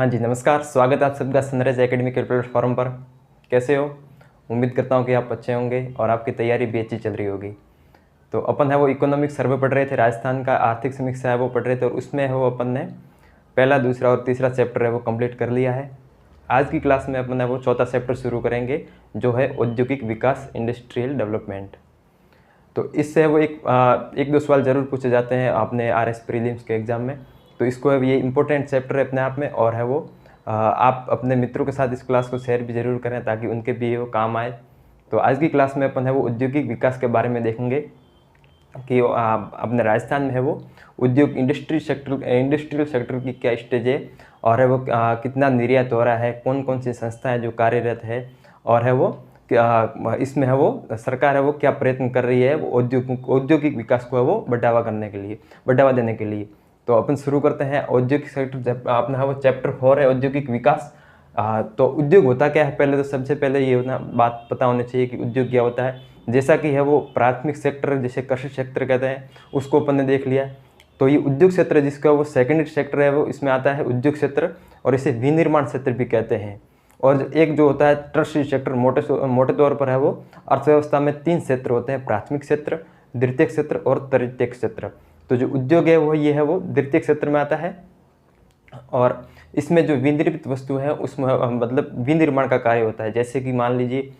हाँ जी, नमस्कार। स्वागत है आप सबका सनराइज एकेडमी के प्लेटफॉर्म पर। कैसे हो? उम्मीद करता हूँ कि आप अच्छे होंगे और आपकी तैयारी भी अच्छी चल रही होगी। तो अपन है वो इकोनॉमिक सर्वे पढ़ रहे थे, राजस्थान का आर्थिक समीक्षा है वो पढ़ रहे थे और उसमें है वो अपन ने पहला, दूसरा और तीसरा चैप्टर है वो कंप्लीट कर लिया है। आज की क्लास में अपन है वो चौथा चैप्टर शुरू करेंगे, जो है औद्योगिक विकास, इंडस्ट्रियल डेवलपमेंट। तो इससे वो एक दो सवाल ज़रूर पूछे जाते हैं आपने RS प्रीलिम्स के एग्ज़ाम में। तो इसको ये इंपॉर्टेंट चैप्टर है अपने आप में, और है वो आप अपने मित्रों के साथ इस क्लास को शेयर भी ज़रूर करें ताकि उनके भी वो काम आए। तो आज की क्लास में अपन है वो औद्योगिक विकास के बारे में देखेंगे कि अपने राजस्थान में है वो उद्योग इंडस्ट्रियल सेक्टर की क्या स्टेज है, और है वो कितना निर्यात हो रहा है, कौन कौन सी संस्थाएं जो कार्यरत है, और है वो इसमें है वो सरकार है वो क्या प्रयत्न कर रही है वो औद्योगिक विकास को है वो बढ़ावा देने के लिए। तो अपन शुरू करते हैं औद्योगिक सेक्टर। अपना है वो चैप्टर 4 है औद्योगिक विकास। तो उद्योग होता क्या है, पहले तो सबसे पहले ये बात पता होनी चाहिए कि उद्योग क्या होता है। जैसा कि है वो प्राथमिक सेक्टर, जैसे कृषि क्षेत्र कहते हैं, उसको अपन ने देख लिया। तो ये उद्योग क्षेत्र जिसका वो सेकेंडरी सेक्टर है वो इसमें आता है उद्योग क्षेत्र, और इसे विनिर्माण क्षेत्र भी कहते हैं। और एक जो होता है टर्शियरी सेक्टर, मोटे तौर पर है वो अर्थव्यवस्था में 3 क्षेत्र होते हैं: प्राथमिक क्षेत्र, द्वितीयक क्षेत्र और तृतीयक क्षेत्र। तो जो उद्योग है वो ये है वो द्वितीयक क्षेत्र में आता है, और इसमें जो विनिर्मित वस्तु है उसमें मतलब विनिर्माण का कार्य होता है। जैसे कि मान लीजिए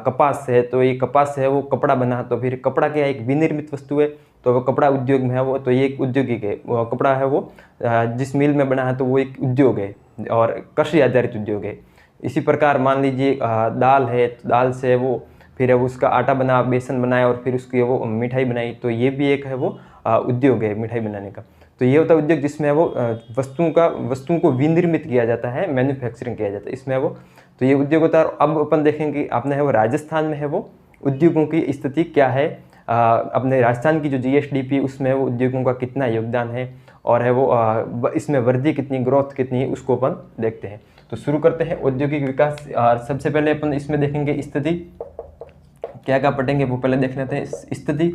कपास है, तो ये कपास है वो कपड़ा बना, तो फिर कपड़ा क्या एक विनिर्मित वस्तु है, तो वो कपड़ा उद्योग में है वो, तो ये एक औद्योगिक है। वो कपड़ा है वो जिस मिल में बना है तो वो एक उद्योग है और कृषि आधारित उद्योग है। इसी प्रकार मान लीजिए दाल है, तो दाल से वो फिर है उसका आटा बना, बेसन बनाया और फिर उसकी वो मिठाई बनाई, तो ये भी एक है वो उद्योग है मिठाई बनाने का। तो ये होता है उद्योग जिसमें वो वस्तुओं को विनिर्मित किया जाता है, मैन्युफैक्चरिंग किया जाता है, इसमें वो। तो ये उद्योग होता है। और अब अपन देखेंगे अपने है वो राजस्थान में है वो उद्योगों की स्थिति क्या है। अपने राजस्थान की जो GSDP उसमें वो उद्योगों का कितना योगदान है, और है वो इसमें वृद्धि कितनी, ग्रोथ कितनी है, उसको अपन देखते हैं। तो शुरू करते हैं औद्योगिक विकास। सबसे पहले अपन इसमें देखेंगे स्थिति, क्या क्या पढ़ेंगे वो पहले देख लेते हैं स्थिति,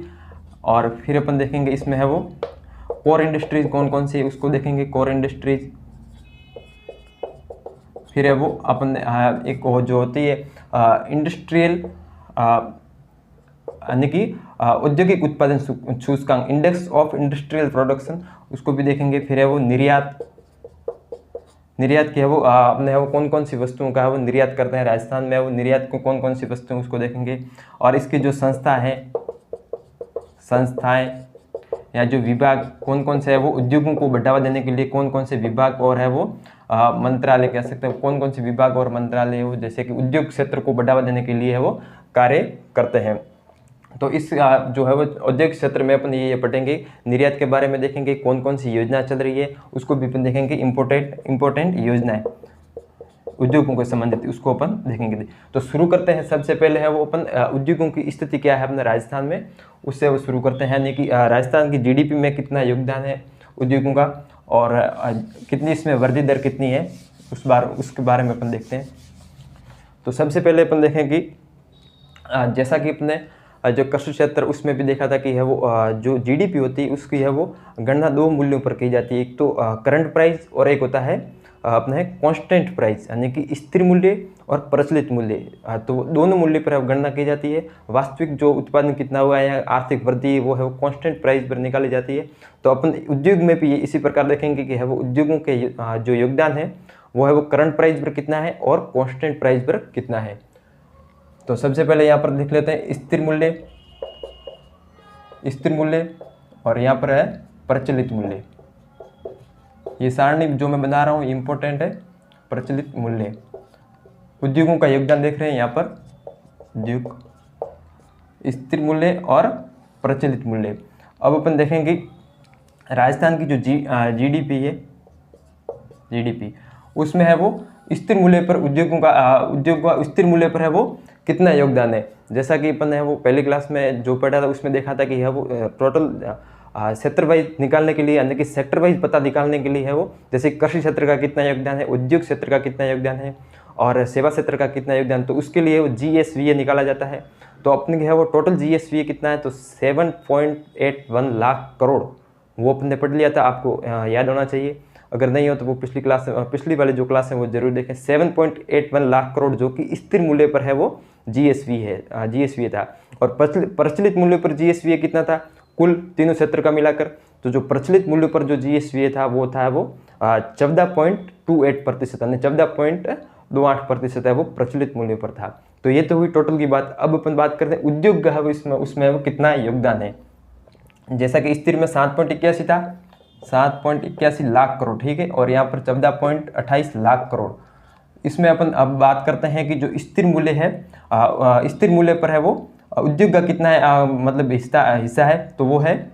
और फिर अपन देखेंगे इसमें है वो कोर इंडस्ट्रीज कौन कौन सी है उसको देखेंगे, कोर इंडस्ट्रीज। फिर है वो अपन एक वो जो होती है इंडस्ट्रियल यानी कि औद्योगिक उत्पादन सूचकांक, इंडेक्स ऑफ इंडस्ट्रियल प्रोडक्शन, उसको भी देखेंगे। फिर है वो निर्यात की है वो अपने है वो कौन कौन सी वस्तुओं का है वो निर्यात करते हैं राजस्थान में, वो निर्यात को कौन कौन सी वस्तुएं उसको देखेंगे। और इसकी जो संस्थाएं या जो विभाग कौन कौन से है वो उद्योगों को बढ़ावा देने के लिए कौन कौन से विभाग और है वो मंत्रालय कह सकते हैं, कौन कौन से विभाग और मंत्रालय वो जैसे कि उद्योग क्षेत्र को बढ़ावा देने के लिए है वो कार्य करते हैं। तो इस जो है वो औद्योगिक क्षेत्र में अपन ये पढ़ेंगे, निर्यात के बारे में देखेंगे, कौन कौन सी योजना चल रही है उसको भी अपन देखेंगे, इम्पोर्टेंट योजनाएं उद्योगों को संबंधित उसको अपन देखेंगे। तो शुरू करते हैं। सबसे पहले है वो अपन उद्योगों की स्थिति क्या है अपने राजस्थान में, उससे वो शुरू करते हैं। यानी कि राजस्थान की GDP में कितना योगदान है उद्योगों का, और कितनी इसमें वृद्धि दर कितनी है उसके बारे में अपन देखते हैं। तो सबसे पहले अपन देखें कि जैसा कि अपने जो कृषि क्षेत्र उसमें भी देखा था कि है वो जो GDP होती है उसकी है वो गणना 2 मूल्यों पर की जाती है। एक तो करंट प्राइस और एक होता है अपना है कांस्टेंट प्राइस, यानी कि स्थिर मूल्य और प्रचलित मूल्य। तो दोनों मूल्य पर गणना की जाती है। वास्तविक जो उत्पादन कितना हुआ है या आर्थिक वृद्धि वो है वो कांस्टेंट प्राइस पर निकाली जाती है। तो अपन उद्योग में भी इसी प्रकार देखेंगे कि है वो उद्योगों के जो योगदान है वो है वो करंट प्राइस पर कितना है और कांस्टेंट प्राइस पर कितना है। तो सबसे पहले यहाँ पर देख लेते हैं स्थिर मूल्य और यहाँ पर है प्रचलित मूल्य। ये सारणी जो मैं बना रहा हूँ इंपॉर्टेंट है। प्रचलित मूल्य, उद्योगों का योगदान देख रहे हैं यहाँ पर, उद्योग, स्थिर मूल्य और प्रचलित मूल्य। अब अपन देखेंगे राजस्थान की जो GDP है, GDP उसमें है वो स्थिर मूल्य पर उद्योग का स्थिर मूल्य पर है वो कितना योगदान है। जैसा कि अपन है वो पहली क्लास में जो पढ़ा था उसमें देखा था कि है वो टोटल क्षेत्र वाइज निकालने के लिए, यानी कि सेक्टर वाइज पता निकालने के लिए है वो, जैसे कृषि क्षेत्र का कितना योगदान है, उद्योग क्षेत्र का कितना योगदान है और सेवा क्षेत्र का कितना योगदान, तो उसके लिए वो GSVA निकाला जाता है। तो अपने है वो टोटल GSVA कितना है, तो 7.81 लाख करोड़, वो अपने पढ़ लिया था, आपको याद होना चाहिए। अगर नहीं हो तो वो पिछली वाली जो क्लास है वो जरूर देखें। 7.81 लाख करोड़ जो कि स्थिर मूल्य पर है वो जीएसवी है था। और प्रचलित मूल्य पर जीएसवी कितना था कुल तीनों क्षेत्र का मिलाकर? तो जो प्रचलित मूल्य पर जो जीएसवी था वो 14.28%, यानी 14.28% है वो प्रचलित मूल्य पर था। तो ये तो हुई टोटल की बात। अब अपन बात करते हैं उद्योग का है वो उसमें वो कितना योगदान है। जैसा कि स्थिर में 7.81 था, 7.81 लाख करोड़, ठीक है, और यहाँ पर 14.28 लाख करोड़। इसमें अपन अब बात करते हैं कि जो स्थिर मूल्य है, स्थिर मूल्य पर है वो उद्योग का कितना है, मतलब हिस्सा है, तो वो है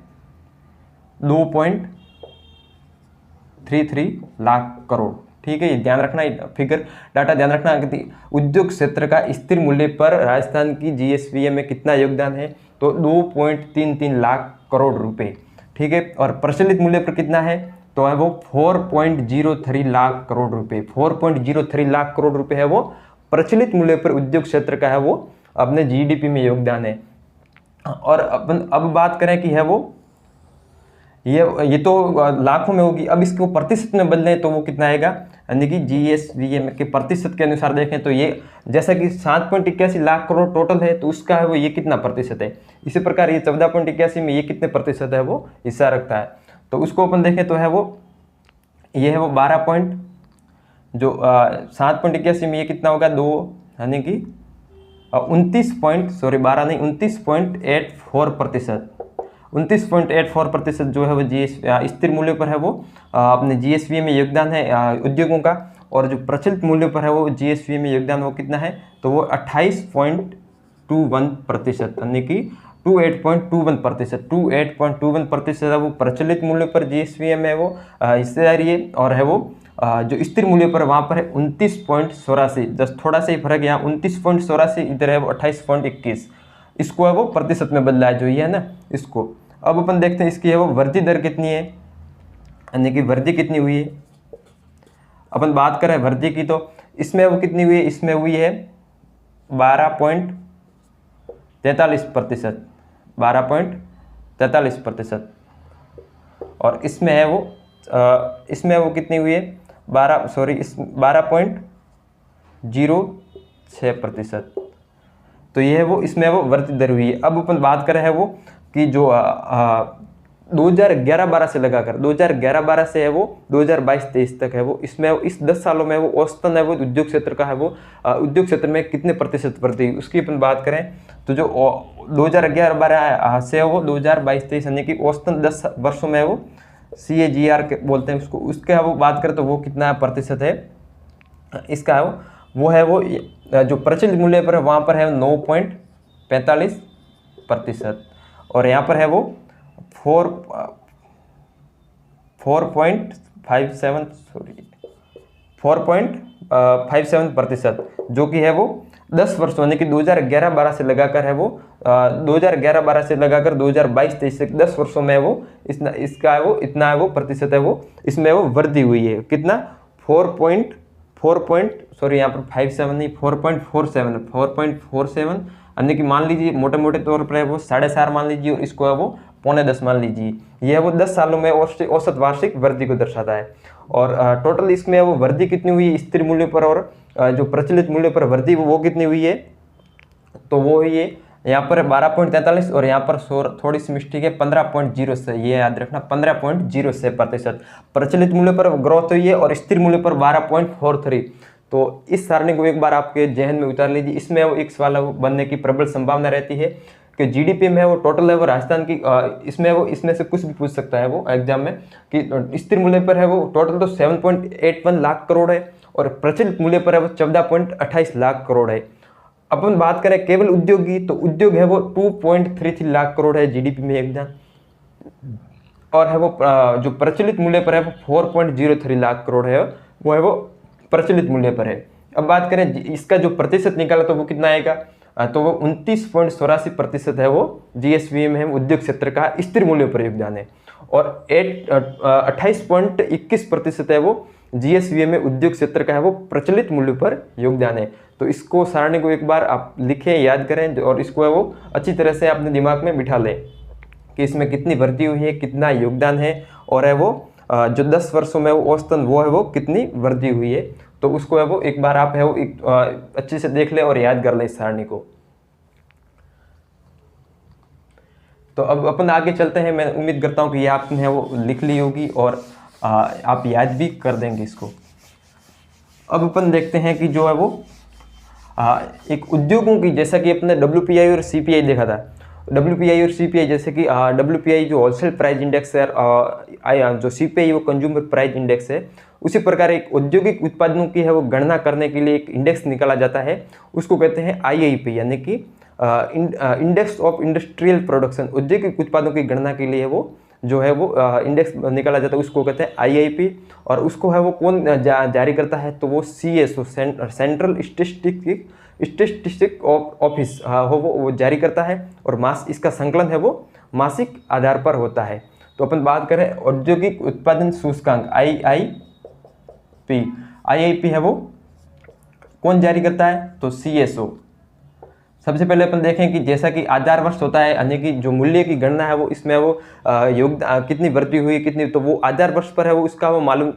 2.33 लाख करोड़, ठीक है। ये ध्यान रखना, फिगर डाटा ध्यान रखना कि उद्योग क्षेत्र का स्थिर मूल्य पर राजस्थान की जीएसवीए में कितना योगदान है, तो 2.33 लाख करोड़ रुपए, ठीक है। और प्रचलित मूल्य पर कितना है, तो है वो 4.03 लाख करोड़ रुपए। 4.03 लाख करोड़ रुपए है वो प्रचलित मूल्य पर उद्योग क्षेत्र का है वो अपने जीडीपी में योगदान है। और अपन अब बात करें कि है वो ये तो लाखों में होगी। अब इसको प्रतिशत में बदलें तो वो कितना आएगा, यानी कि जीएसवीएम के प्रतिशत के अनुसार देखें तो ये जैसा कि 7.81 लाख करोड़ टोटल है, तो उसका है वो ये कितना प्रतिशत है। इसी प्रकार ये 14.81 में ये कितने प्रतिशत है वो हिस्सा रखता है। तो उसको अपन देखें तो है वो ये है वो 7.81 में ये कितना होगा 2, यानी कि 29.84% जो है वो स्थिर मूल्य पर है वो अपने जीएसवी में योगदान है उद्योगों का। और जो प्रचलित मूल्य पर है वो जीएसवी में योगदान वो कितना है, तो वो 28.21%, यानी कि 28.21% है वो प्रचलित मूल्य पर जीएसवी में है वो हिस्सेदारी है। और है वो जो स्थिर मूल्य पर वहाँ पर है 29.84, जस्ट थोड़ा सा ही फर्क है, यहाँ 29.84, इधर है वो 28.21। इसको है वो प्रतिशत में बदला है जो ये है ना इसको। अब अपन देखते हैं इसकी है वो वृद्धि दर कितनी है, यानी कि वृद्धि कितनी हुई है। अपन बात करें वृद्धि की तो इसमें वो कितनी हुई है, इसमें हुई है 12.43%, 12.43%। और इसमें है वो कितनी हुई है 12.06%। तो ये है वो इसमें वो वृद्धि दर हुई है। अब अपन बात करें है वो कि जो 2011-12 से लगाकर 2011-12 से है वो 2022-23 तक है वो इसमें इस 10 सालों में वो औसतन है वो उद्योग क्षेत्र का है वो उद्योग क्षेत्र में कितने प्रतिशत वृद्धि हुई उसकी अपन बात करें तो जो 2011-12 से है वो 2022-23 यानी कि औसतन 10 वर्षों में वो CAGR के बोलते हैं उसको, उसके वो बात करें तो वो कितना प्रतिशत है इसका है वो है वो जो प्रचलित मूल्य पर है वहाँ पर है 9.45%। और यहाँ पर है वो 4.57%, जो कि है वो 10 वर्षों यानी कि 2011-12 से लगाकर है वो 2011-12 से लगाकर 2022-23 तक 10 वर्षों में वो इसका है वो इतना है वो प्रतिशत है वो इसमें वो वृद्धि हुई है। कितना 4.47 यानी कि मान लीजिए मोटे तौर पर है वो 4.5 मान लीजिए और इसको है वो 9.25 मान लीजिए। ये है वो 10 सालों में औसत वार्षिक वृद्धि को दर्शाता है। और टोटल इसमें वो वृद्धि कितनी हुई है स्थिर मूल्य पर और जो प्रचलित मूल्य पर वृद्धि वो कितनी हुई है, तो वो हुई है यहाँ पर 12.43 और यहाँ पर थोड़ी सी मिस्टेक है 15.06, ये याद रखना 15.06% प्रचलित मूल्य पर ग्रोथ हुई है और स्थिर मूल्य पर 12.43। तो इस सारणी को एक बार आपके जहन में उतार लीजिए। इसमें वो एक सवाल बनने की प्रबल संभावना रहती है कि जीडीपी में वो टोटल है वो राजस्थान की इसमें से कुछ भी पूछ सकता है वो एग्जाम में कि स्थिर मूल्य पर है वो टोटल तो 7.81 लाख करोड़ है और प्रचलित मूल्य पर है वो 14.28 लाख करोड़ है। अपन बात करें केवल उद्योग की तो उद्योग है वो 2.33 लाख करोड़ है जीडीपी में योगदान और है वो जो प्रचलित मूल्य पर है वो 4.03 लाख करोड़ है वो प्रचलित मूल्य पर है। अब बात करें इसका जो प्रतिशत निकाला तो वो कितना आएगा, तो वो 29.84% है वो जीएसवी में उद्योग क्षेत्र का स्थिर मूल्य पर योगदान है और 28.21% है वो जीएसवी में उद्योग क्षेत्र का है वो प्रचलित मूल्य पर योगदान है। तो इसको सारणी को एक बार आप लिखें याद करें और इसको है वो अच्छी तरह से अपने दिमाग में बिठा लें कि इसमें कितनी वृद्धि हुई है कितना योगदान है और है वो जो 10 वर्षों में वो औसतन वो है वो कितनी वृद्धि हुई है। तो उसको है वो एक बार आप है वो अच्छे से देख लें और याद कर लें इस सारणी को। तो अब अपन आगे चलते हैं। मैं उम्मीद करता हूँ कि ये आपने है वो लिख ली होगी और आप याद भी कर देंगे इसको। अब अपन देखते हैं कि जो है वो एक उद्योगों की, जैसा कि अपने WPI और CPI देखा था। WPI और CPI, जैसे कि WPI जो होलसेल प्राइस इंडेक्स है, जो CPI वो कंज्यूमर प्राइस इंडेक्स है, उसी प्रकार एक औद्योगिक उत्पादनों की है वो गणना करने के लिए एक इंडेक्स निकाला जाता है, उसको कहते हैं IIP, यानी कि इंडेक्स ऑफ इंडस्ट्रियल प्रोडक्शन। औद्योगिक उत्पादों की गणना के लिए वो जो है वो इंडेक्स निकाला जाता है, उसको कहते हैं IIP। और उसको है वो कौन जारी करता है, तो वो CSO, सेंट्रल स्टेटिस्टिक ऑफिस वो जारी करता है। और इसका संकलन है वो मासिक आधार पर होता है। तो अपन बात करें औद्योगिक उत्पादन सूचकांक IIP है वो कौन जारी करता है, तो CSO। सबसे पहले अपन देखें कि जैसा कि आधार वर्ष होता है, यानी कि जो मूल्य की गणना है वो इसमें वो योगदान कितनी वृद्धि हुई कितनी, तो वो आधार वर्ष पर है वो इसका वो मालूम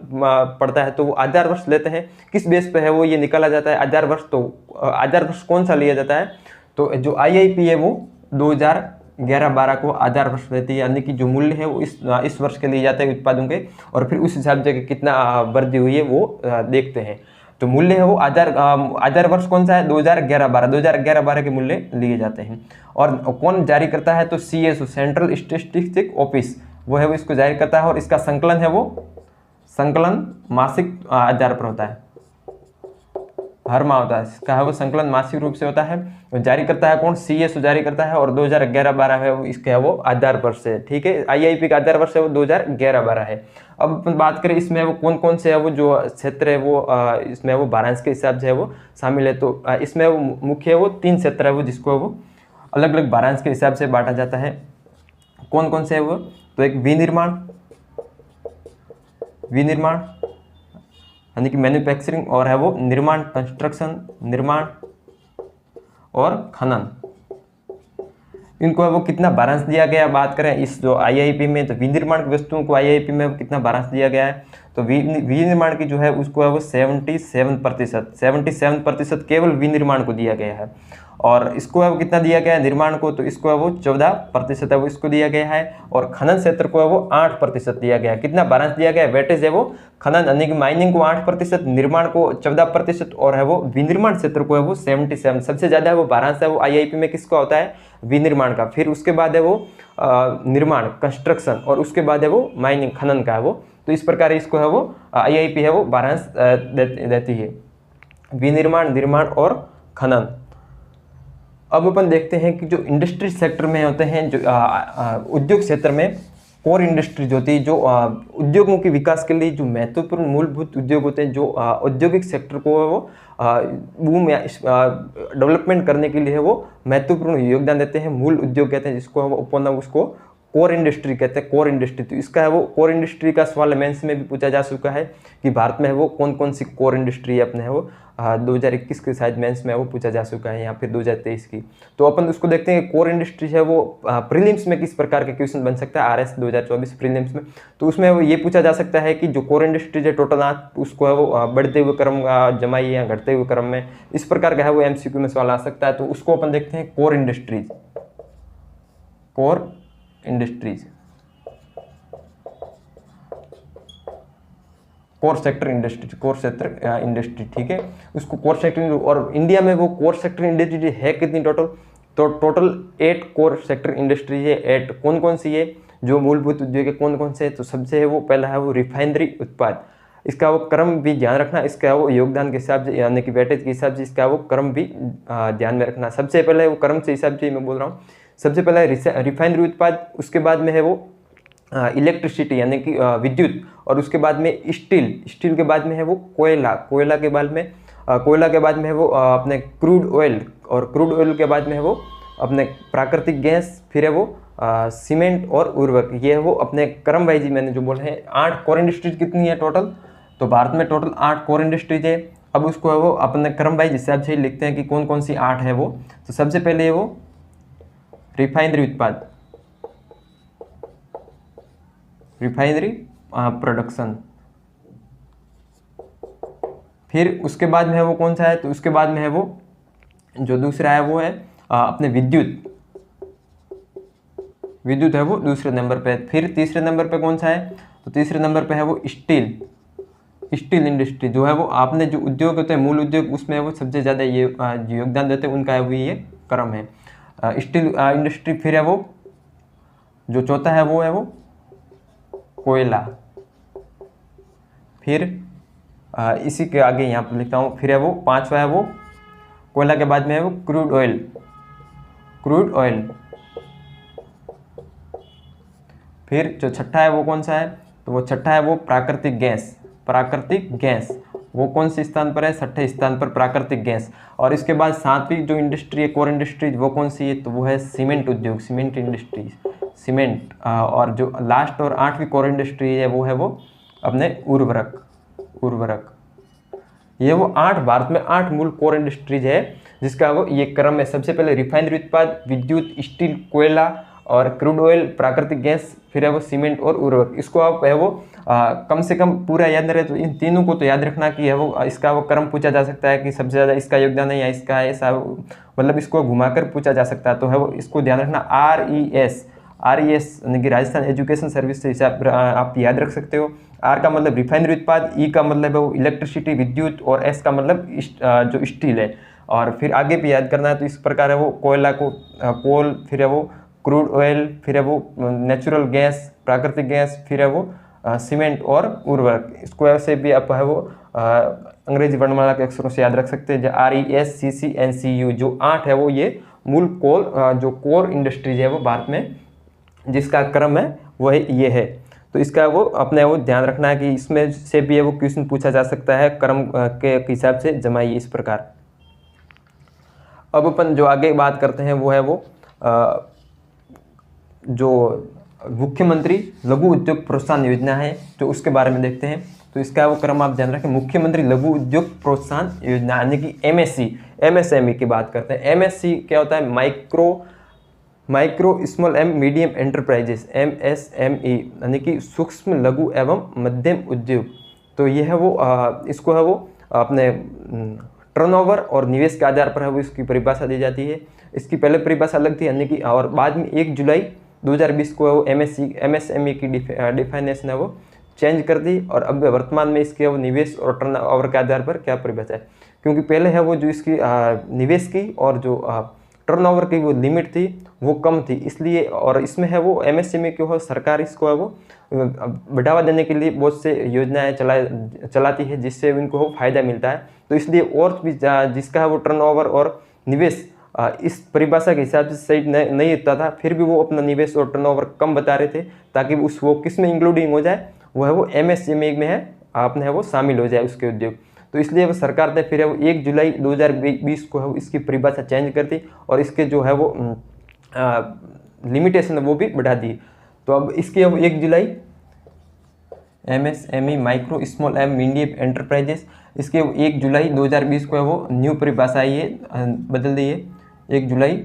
पड़ता है। तो वो आधार वर्ष लेते हैं, किस बेस पे है वो ये निकाला जाता है आधार वर्ष। तो आधार वर्ष कौन सा लिया जाता है, तो जो IIP है वो 2011-12 को आधार वर्ष लेती है, यानी कि जो मूल्य है वो इस वर्ष के लिए जाता है उत्पादों के, और फिर उस हिसाब से कितना वृद्धि हुई है वो देखते हैं। तो मूल्य है वो आधार वर्ष कौन सा है, 2011-12 के मूल्य लिए जाते हैं। और कौन जारी करता है, तो CSO, सेंट्रल स्टेटिस्टिक ऑफिस, वो है वो इसको जारी करता है। और इसका संकलन है वो संकलन मासिक आधार पर होता है, हर माह होता है इसका है वो संकलन मासिक रूप से होता है। जारी करता है कौन, CSO जारी करता है। और 2011-12 है वो इसका है वो आधार वर्ष है, ठीक है। IIP का आधार वर्ष है वो 2011-12 है। अब अपन बात करें इसमें वो कौन कौन से है वो जो क्षेत्र है वो इसमें वो वाराणसी के हिसाब से है वो शामिल है। तो इसमें वो मुख्य है वो 3 क्षेत्र है वो, जिसको वो अलग अलग वाराणसी के हिसाब से बांटा जाता है। कौन कौन से है वो, तो एक विनिर्माण यानी कि मैन्युफैक्चरिंग, और है वो निर्माण, कंस्ट्रक्शन, निर्माण और खनन। इनको है वो कितना वारांश दिया गया, बात करें इस जो IIP में, तो विनिर्माण की वस्तुओं को IIP में कितना वारांश दिया गया है, तो विनिर्माण की जो है उसको है वो 77% केवल विनिर्माण को दिया गया है। और इसको है वो कितना दिया गया है निर्माण को, तो इसको है वो 14% है वो इसको दिया गया है। और खनन क्षेत्र को है वो 8% दिया गया है। कितना वारांश दिया गया है, वेटेज है वो खनन यानी कि माइनिंग को 8%, निर्माण को 14%, और है वो विनिर्माण क्षेत्र को है वो 77। सबसे ज़्यादा है वो वारांश है वो IIP में किसका होता है, विनिर्माण का। फिर उसके बाद है वो निर्माण, कंस्ट्रक्शन, और उसके बाद है वो माइनिंग, खनन का है वो। तो इस प्रकार इसको है वो IIP है वो वारांश देती है, विनिर्माण, निर्माण और खनन। अब अपन देखते हैं कि जो इंडस्ट्री सेक्टर में होते हैं, जो उद्योग क्षेत्र में कोर इंडस्ट्रीज होती है, जो उद्योगों के विकास के लिए जो महत्वपूर्ण मूलभूत उद्योग होते हैं, जो औद्योगिक सेक्टर को वो बूम या डेवलपमेंट करने के लिए वो महत्वपूर्ण योगदान देते हैं, मूल उद्योग कहते हैं जिसको अपन उसको कोर इंडस्ट्री कहते हैं, कोर इंडस्ट्री। तो इसका है वो कोर इंडस्ट्री का सवाल मेंस में भी पूछा जा चुका है कि भारत में है वो कौन कौन सी कोर इंडस्ट्री है अपने है वो 2021 के शायद मेंस में वो पूछा जा चुका है, या फिर 2023 की। तो अपन उसको देखते हैं कि कोर इंडस्ट्री है वो प्रीलिम्स में किस प्रकार के क्वेश्चन बन सकता है, RS 2024 प्रीलिम्स में। तो उसमें वो ये पूछा जा सकता है कि जो कोर इंडस्ट्री है टोटल उसको है वो बढ़ते हुए क्रम जमाई या घटते हुए क्रम में, इस प्रकार का है वो MCQ में सवाल आ सकता है। तो उसको अपन देखते हैं core industries, core industries, core sector industry, core sector industry, ठीक है। उसको कोर सेक्टर, और इंडिया में वो कोर सेक्टर इंडस्ट्री है कितनी टोटल, तो टोटल 8 कोर सेक्टर इंडस्ट्री है। 8 कौन कौन सी है, जो मूलभूत उद्योग है कौन कौन से है, तो सबसे है वो पहला है वो रिफाइनरी उत्पाद। इसका वो क्रम भी ध्यान रखना, इसका वो योगदान के हिसाब से यानी कि वेटेज के हिसाब से इसका वो क्रम भी ध्यान में रखना। सबसे पहले वो क्रम से हिसाब से मैं बोल रहा हूँ, सबसे पहला है रिफाइनरी उत्पाद, उसके बाद में है वो इलेक्ट्रिसिटी यानी कि विद्युत, और उसके बाद में स्टील के बाद में है वो कोयला के बाद में है वो अपने क्रूड ऑयल, और क्रूड ऑयल के बाद में है वो अपने प्राकृतिक गैस, फिर है वो सीमेंट और उर्वरक। ये है वो अपने क्रम वाइज मैंने जो बोला है। 8 कोर इंडस्ट्रीज कितनी है टोटल, तो भारत में टोटल 8 कोर इंडस्ट्रीज है। अब उसको है वो अपने क्रम वाइज हिसाब से लिखते हैं कि कौन कौन सी 8 है वो। तो सबसे पहले है वो रिफाइनरी प्रोडक्शन। फिर उसके बाद में है वो कौन सा है, तो उसके बाद में है वो जो दूसरा है वो है अपने विद्युत है वो दूसरे नंबर पे। फिर तीसरे नंबर पे कौन सा है, तो तीसरे नंबर पे है वो स्टील इंडस्ट्री। जो है वो आपने जो उद्योग होते हैं मूल उद्योग, उसमें वो सबसे ज़्यादा ये योगदान देते हैं, उनका है वो ये क्रम है स्टील इंडस्ट्री। फिर है वो जो चौथा है वो कोयला। फिर इसी के आगे यहाँ पर लिखता हूँ, फिर है वो पांचवा है वो कोयला के बाद में है वो क्रूड ऑयल। फिर जो छठा है वो कौन सा है, तो वो छठा है वो प्राकृतिक गैस। वो कौन से स्थान पर है, छठे स्थान पर प्राकृतिक गैस। और इसके बाद सातवीं जो इंडस्ट्री है कोर इंडस्ट्री, वो कौन सी है, तो वो है सीमेंट उद्योग, सीमेंट इंडस्ट्री, सीमेंट। और जो लास्ट और आठवीं कोर इंडस्ट्री है वो अपने उर्वरक। ये वो 8 भारत में 8 मूल कोर इंडस्ट्रीज है जिसका वो ये क्रम है। सबसे पहले रिफाइनरी उत्पाद, विद्युत, स्टील, कोयला और क्रूड ऑयल, प्राकृतिक गैस, फिर है वो सीमेंट और उर्वरक। इसको आप है वो कम से कम पूरा याद न रहे तो इन तीनों को तो याद रखना कि है वो इसका वो क्रम पूछा जा सकता है कि सबसे ज़्यादा इसका योगदान है या इसका है, ऐसा मतलब इसको घुमाकर पूछा जा सकता है। तो है वो इसको ध्यान रखना, RES यानी कि राजस्थान एजुकेशन सर्विस से हिसाब आप याद रख सकते हो। R का मतलब रिफाइनरी उत्पाद, E का मतलब है वो इलेक्ट्रिसिटी विद्युत, और S का मतलब जो स्टील है। और फिर आगे भी याद करना है तो इस प्रकार है वो कोयला को कोल, फिर है वो क्रूड ऑयल, फिर है वो नेचुरल गैस, प्राकृतिक गैस, फिर है वो सीमेंट और उर्वरक। इसको ऐसे भी आप है वो अंग्रेजी वर्णमाला के अक्षरों से याद रख सकते हैं। RES CC NCU जो 8 है वो ये मूल जो कोर इंडस्ट्रीज है वो भारत में जिसका क्रम है वो ये है। तो इसका वो अपने वो ध्यान रखना है कि इसमें से भी वो क्वेश्चन पूछा जा सकता है क्रम के हिसाब से जमाइए इस प्रकार। अब अपन जो आगे बात करते हैं वो है वो जो मुख्यमंत्री लघु उद्योग प्रोत्साहन योजना है जो उसके बारे में देखते हैं। तो इसका वो क्रम आप ध्यान रखें, मुख्यमंत्री लघु उद्योग प्रोत्साहन योजना यानी कि MSME की बात करते हैं। MSC क्या होता है, micro small M medium enterprises, MSME यानी कि सूक्ष्म लघु एवं मध्यम उद्योग। तो ये है वो इसको है वो अपने टर्नओवर और निवेश के आधार पर है वो इसकी परिभाषा दी जाती है। इसकी पहले परिभाषा अलग थी यानी कि, और बाद में 1 जुलाई 2020 को वो MSME की डिफाइनेशन है वो चेंज कर दी। और अब वर्तमान में इसके वो निवेश और टर्नओवर के आधार पर क्या परिभाषा है, क्योंकि पहले है वो जो इसकी निवेश की और जो टर्नओवर की वो लिमिट थी वो कम थी, इसलिए। और इसमें है वो MSME की हो सरकार इसको है वो बढ़ावा देने के लिए बहुत से योजनाएं चलाती है जिससे इनको वो फायदा मिलता है। तो इसलिए और भी जिसका है वो टर्नओवर और निवेश इस परिभाषा के हिसाब से सही नहीं होता था, फिर भी वो अपना निवेश और टर्नओवर कम बता रहे थे ताकि वो किस में इंक्लूडिंग हो जाए, वो है वो MSME में है आपने है वो शामिल हो जाए उसके उद्योग। तो इसलिए वो सरकार ने फिर है वो 1 जुलाई 2020 को है वो इसकी परिभाषा चेंज कर दी और इसके जो है वो लिमिटेशन है वो भी बढ़ा दी। तो अब इसके अब 1 जुलाई MSME micro small M medium enterprises, इसके 1 जुलाई 2020 को है वो न्यू परिभाषा आई है, बदल दी है 1 जुलाई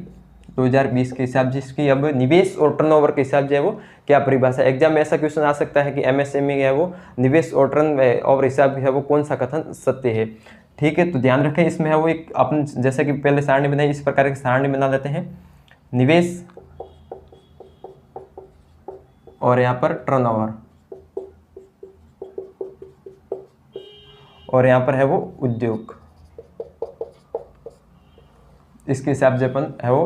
2020 के हिसाब से। इसकी अब निवेश और टर्नओवर के हिसाब से वो क्या परिभाषा। एग्जाम में ऐसा क्वेश्चन आ सकता है कि MSME है वो निवेश और टर्नओवर हिसाब है वो कौन सा कथन सत्य है। ठीक है, तो ध्यान रखें इसमें है वो एक अपन जैसे कि पहले सारणी बनाई, इस प्रकार की सारणी बना लेते हैं, निवेश और यहाँ पर टर्नओवर और यहाँ पर है वो उद्योग। इसके हिसाब से अपन है वो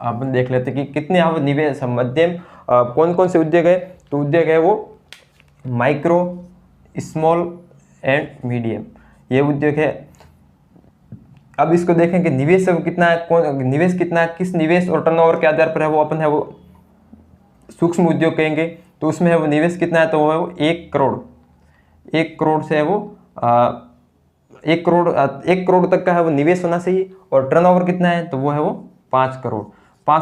अपन देख लेते कि कितने यहाँ पर निवेश मध्यम कौन कौन से उद्योग है। तो उद्योग है वो माइक्रो स्मॉल एंड मीडियम, ये उद्योग है। अब इसको देखें कि निवेश है वो कितना है, कौन निवेश कितना है, किस निवेश और टर्नओवर के आधार पर है वो अपन है वो सूक्ष्म उद्योग कहेंगे। तो उसमें है वो निवेश कितना है, तो वो है वो 1 करोड़ से है वो 1 करोड़ तक का है वो निवेश होना चाहिए। और टर्नओवर कितना है, तो वो है वो 5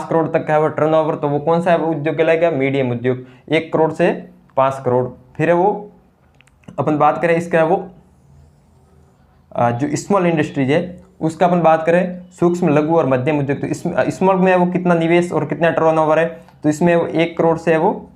करोड़ तक का है वो टर्नओवर। तो वो कौन सा है वो उद्योग कहलाएगा, मीडियम उद्योग, 1 करोड़ से 5 करोड़। फिर है वो अपन बात करें इसका है वो जो स्मॉल इंडस्ट्रीज है उसका अपन बात करें सूक्ष्म लघु और मध्यम उद्योग। तो इसमें स्मॉल में है वो कितना निवेश और कितना टर्नओवर है, तो इसमें वो 1 करोड़ से है वो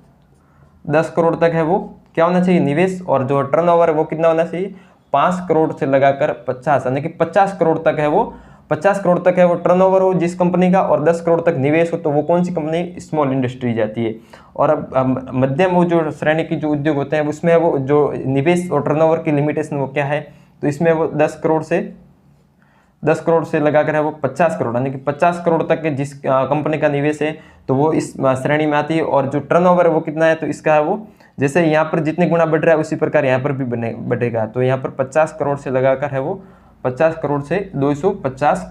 10 करोड़ तक है वो क्या होना चाहिए, निवेश, और जो टर्नओवर है वो कितना होना चाहिए, 5 करोड़ से लगाकर 50, यानी कि 50 करोड़ तक है वो, 50 करोड़ तक है वो टर्नओवर हो जिस कंपनी का, और 10 करोड़ तक निवेश हो, तो वो कौन सी कंपनी, स्मॉल इंडस्ट्री जाती है। और अब मध्यम वो जो श्रेणी की जो उद्योग होते हैं उसमें वो जो निवेश और टर्नओवर की लिमिटेशन वो क्या है, तो इसमें वो 10 करोड़ से लगाकर है वो 50 करोड़, यानी कि 50 करोड़ तक के जिस कंपनी का निवेश है तो वो इस श्रेणी में आती है। और जो टर्नओवर है वो कितना है, तो इसका है वो, जैसे यहाँ पर जितने गुना बढ़ रहा है उसी प्रकार यहाँ पर भी बढ़ेगा। तो यहाँ पर 50 करोड़ से लगाकर है वो 50 करोड़ से 250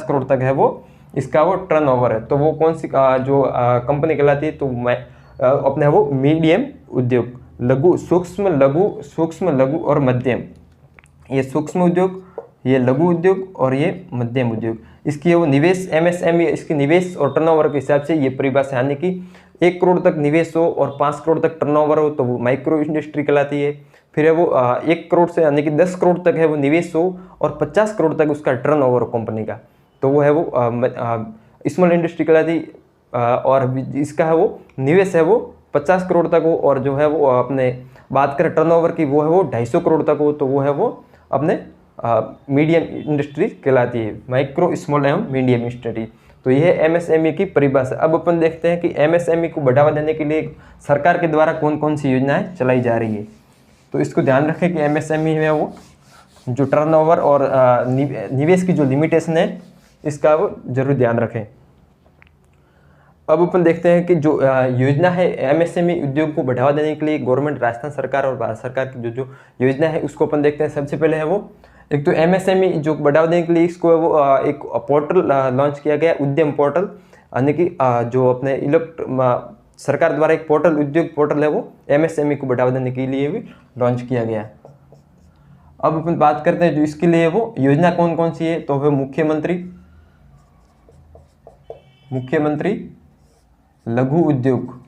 करोड़ तक है वो इसका वो टर्नओवर है। तो वो कौन सी जो कंपनी कहलाती है, तो मैं अपने वो मीडियम उद्योग, लघु सूक्ष्म लघु और मध्यम, ये सूक्ष्म उद्योग, ये लघु उद्योग और ये मध्यम उद्योग, इसकी वो निवेश MSME, इसकी निवेश और टर्नओवर के हिसाब से ये परिभाषा, यानी कि 1 करोड़ तक निवेश हो और 5 करोड़ तक टर्नओवर हो तो वो माइक्रो इंडस्ट्री कहलाती है। फिर है वो 1 करोड़ से यानी कि 10 करोड़ तक है वो निवेश हो और 50 करोड़ तक उसका टर्नओवर हो कंपनी का, तो वो है वो स्मॉल इंडस्ट्री कहलाती है। और इसका है वो निवेश है वो 50 करोड़ तक हो, और जो है वो अपने बात करें टर्नओवर की वो है वो 250 करोड़ तक हो, तो वो है वो अपने मीडियम इंडस्ट्री कहलाती है, माइक्रो स्मॉल एवं मीडियम इंडस्ट्री। तो यह है MSME की परिभाषा। अब अपन देखते हैं कि MSME को बढ़ावा देने के लिए सरकार के द्वारा कौन कौन सी योजनाएं चलाई जा रही है। तो इसको ध्यान रखें कि MSME में वो जो टर्नओवर और निवेश की जो लिमिटेशन है इसका वो जरूर ध्यान रखें। अब अपन देखते हैं कि जो योजना है MSME उद्योग को बढ़ावा देने के लिए गवर्नमेंट, राजस्थान सरकार और भारत सरकार की जो योजना है उसको अपन देखते हैं। सबसे पहले है वो एक तो MSME जो बढ़ावा देने के लिए इसको वो एक पोर्टल लॉन्च किया गया, उद्यम पोर्टल, यानी कि जो अपने सरकार द्वारा एक पोर्टल, उद्योग पोर्टल है वो MSME को बढ़ावा देने के लिए भी लॉन्च किया गया। अब अपन बात करते हैं जो इसके लिए वो योजना कौन कौन सी है, तो वो मुख्यमंत्री लघु उद्योग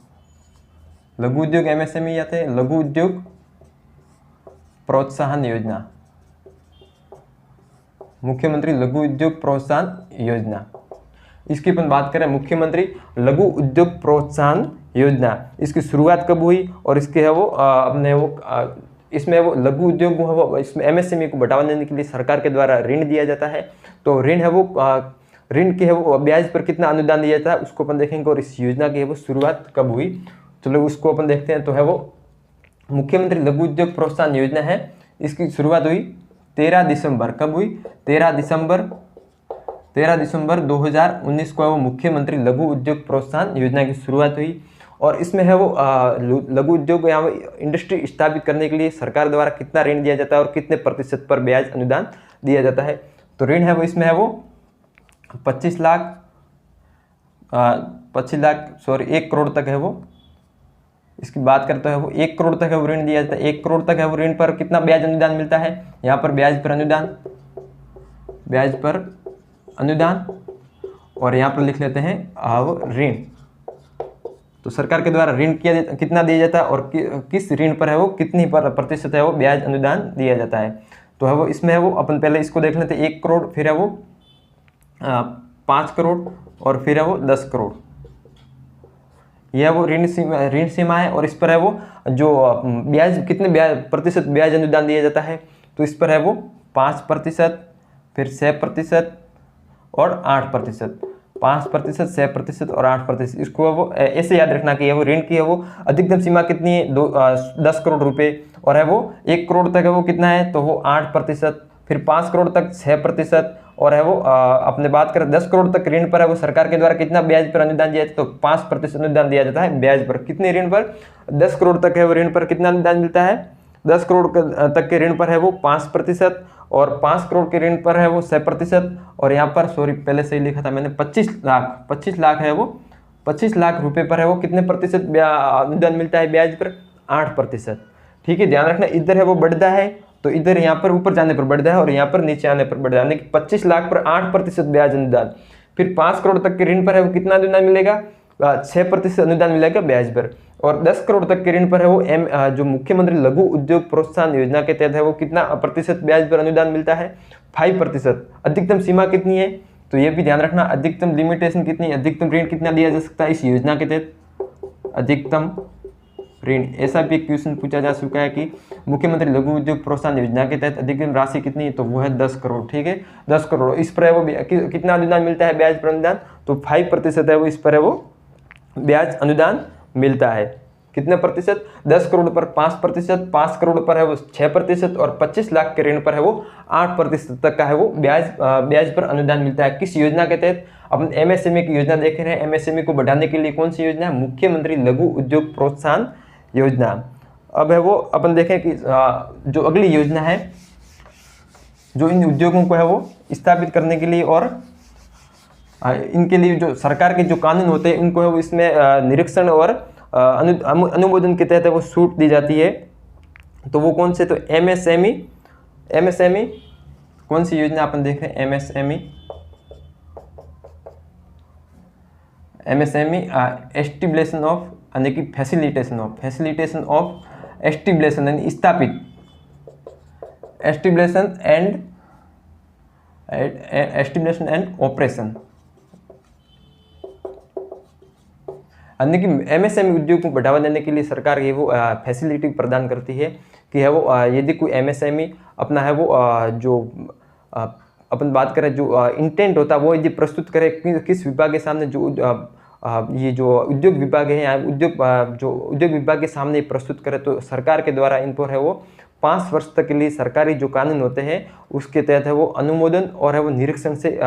MSME आते हैं, लघु उद्योग प्रोत्साहन योजना, मुख्यमंत्री लघु उद्योग प्रोत्साहन योजना। इसकी अपन बात करें, मुख्यमंत्री लघु उद्योग प्रोत्साहन योजना, इसकी शुरुआत कब हुई और इसके है वो अपने वो इसमें वो लघु उद्योग है वो इसमें MSME को बढ़ावा देने के लिए सरकार के द्वारा ऋण दिया जाता है। तो ऋण है वो ऋण के है वो ब्याज पर कितना अनुदान दिया जाता है उसको अपन देखेंगे, और इस योजना की है वो शुरुआत कब हुई, चलो उसको अपन देखते हैं। तो है वो मुख्यमंत्री लघु उद्योग प्रोत्साहन योजना है, इसकी शुरुआत हुई 13 दिसंबर, कब हुई, 13 दिसंबर 2019 को वो मुख्यमंत्री लघु उद्योग प्रोत्साहन योजना की शुरुआत हुई। और इसमें है वो लघु उद्योग या इंडस्ट्री स्थापित करने के लिए सरकार द्वारा कितना ऋण दिया जाता है और कितने प्रतिशत पर ब्याज अनुदान दिया जाता है। तो ऋण है वो इसमें है वो 1 करोड़ तक है वो, इसकी बात करते हैं वो 1 करोड़ तक है वो ऋण दिया जाता है। 1 करोड़ तक है वो ऋण पर कितना ब्याज अनुदान मिलता है, यहाँ पर ब्याज पर अनुदान और यहाँ पर लिख लेते हैं वो ऋण। तो सरकार के द्वारा ऋण कितना दिया जाता है और किस ऋण पर है वो कितनी प्रतिशत है वो ब्याज अनुदान दिया जाता है। तो है वो इसमें है वो अपन पहले इसको देख लेते हैं, 1 करोड़, फिर है वो 5 करोड़ और फिर है वो 10 करोड़, यह वो ऋण सीमा है। और इस पर है वो जो ब्याज कितने प्रतिशत ब्याज अनुदान दिया जाता है, तो इस पर है वो 5%, फिर 6% और 8%, 5%, 6% और 8%। इसको वो ऐसे याद रखना कि वो ऋण की है वो अधिकतम सीमा कितनी है, 10 करोड़ रुपए, और है वो 1 करोड़ तक है वो कितना है, तो वो 8%, फिर 5 करोड़ तक 6%, और है वो अपने बात करें 10 करोड़ तक ऋण पर है वो सरकार के द्वारा कितना ब्याज पर अनुदान दिया जाता है, तो 5% अनुदान दिया जाता है ब्याज पर। कितने ऋण पर, 10 करोड़ तक है वो ऋण पर कितना अनुदान मिलता है, 10 करोड़ तक के ऋण पर है वो 5%, और 5 करोड़ के ऋण पर है वो 6%, और यहाँ पर पहले से ही लिखा था मैंने 25 लाख है वो 25 लाख रुपए पर है वो कितने प्रतिशत अनुदान मिलता है ब्याज पर, 8%। ठीक है, ध्यान रखना, इधर है वो बढ़ता है तो इधर यहाँ पर ऊपर जाने पर बढ़ता है और यहाँ पर नीचे आने पर बढ़ता है, यानी कि 25 लाख पर 8% ब्याज अनुदान। फिर 5 करोड़ तक के ऋण पर है वो कितना अनुदान मिलेगा, 6% अनुदान मिलेगा ब्याज पर। और 10 करोड़ तक के ऋण पर है वो जो मुख्यमंत्री लघु उद्योग प्रोत्साहन योजना के तहत है वो कितना प्रतिशत ब्याज पर अनुदान मिलता है, 5%। अधिकतम सीमा कितनी है, तो ये भी ध्यान रखना, अधिकतम लिमिटेशन कितनी है, अधिकतम ऋण कितना दिया जा सकता है इस योजना के तहत, अधिकतम ऋण। ऐसा भी एक क्वेश्चन पूछा जा चुका है कि मुख्यमंत्री लघु उद्योग प्रोत्साहन योजना के तहत अधिकतम राशि कितनी है, तो वो है 10 करोड़। ठीक है, 10 करोड़। इस पर है वो कितना अनुदान मिलता है, ब्याज पर अनुदान, तो 5% है वो, इस पर है वो ब्याज अनुदान मिलता है। कितने प्रतिशत, 10 करोड़ पर 5%, 5 करोड़ पर है वो 6% और 25 लाख के ऋण पर है वो 8% तक का है वो ब्याज पर अनुदान मिलता है। किस योजना के तहत, अपन एमएसएमई की योजना देख रहे हैं। एमएसएमई को बढ़ाने के लिए कौन सी योजना है, मुख्यमंत्री लघु उद्योग प्रोत्साहन योजना। अब है वो अपन देखें कि जो अगली योजना है, जो इन उद्योगों को है वो स्थापित करने के लिए और इनके लिए जो सरकार के जो कानून होते हैं इनको है वो इसमें निरीक्षण और अनुमोदन के तहत वो छूट दी जाती है। तो वो कौन से, तो एमएसएमई कौन सी योजना अपन देख रहे हैं, एमएसएमई एस्टिब्लिशन ऑफ, यानी कि फैसिलिटेशन ऑफ एस्टिब्लिशन यानी स्थापित, एस्टिब्लिशन एंड ऑपरेशन, यानी कि एमएसएमई उद्योग को बढ़ावा देने के लिए सरकार ये वो फैसिलिटी प्रदान करती है कि है वो यदि कोई एमएसएमई अपना है वो जो अपन बात करें जो इंटेंट होता है वो यदि प्रस्तुत करे किस विभाग के सामने, जो ये जो उद्योग विभाग है या उद्योग विभाग के सामने प्रस्तुत करे, तो सरकार के द्वारा इन पर है वो 5 वर्ष तक के लिए सरकारी जो कानून होते हैं उसके तहत है वो अनुमोदन और है वो निरीक्षण से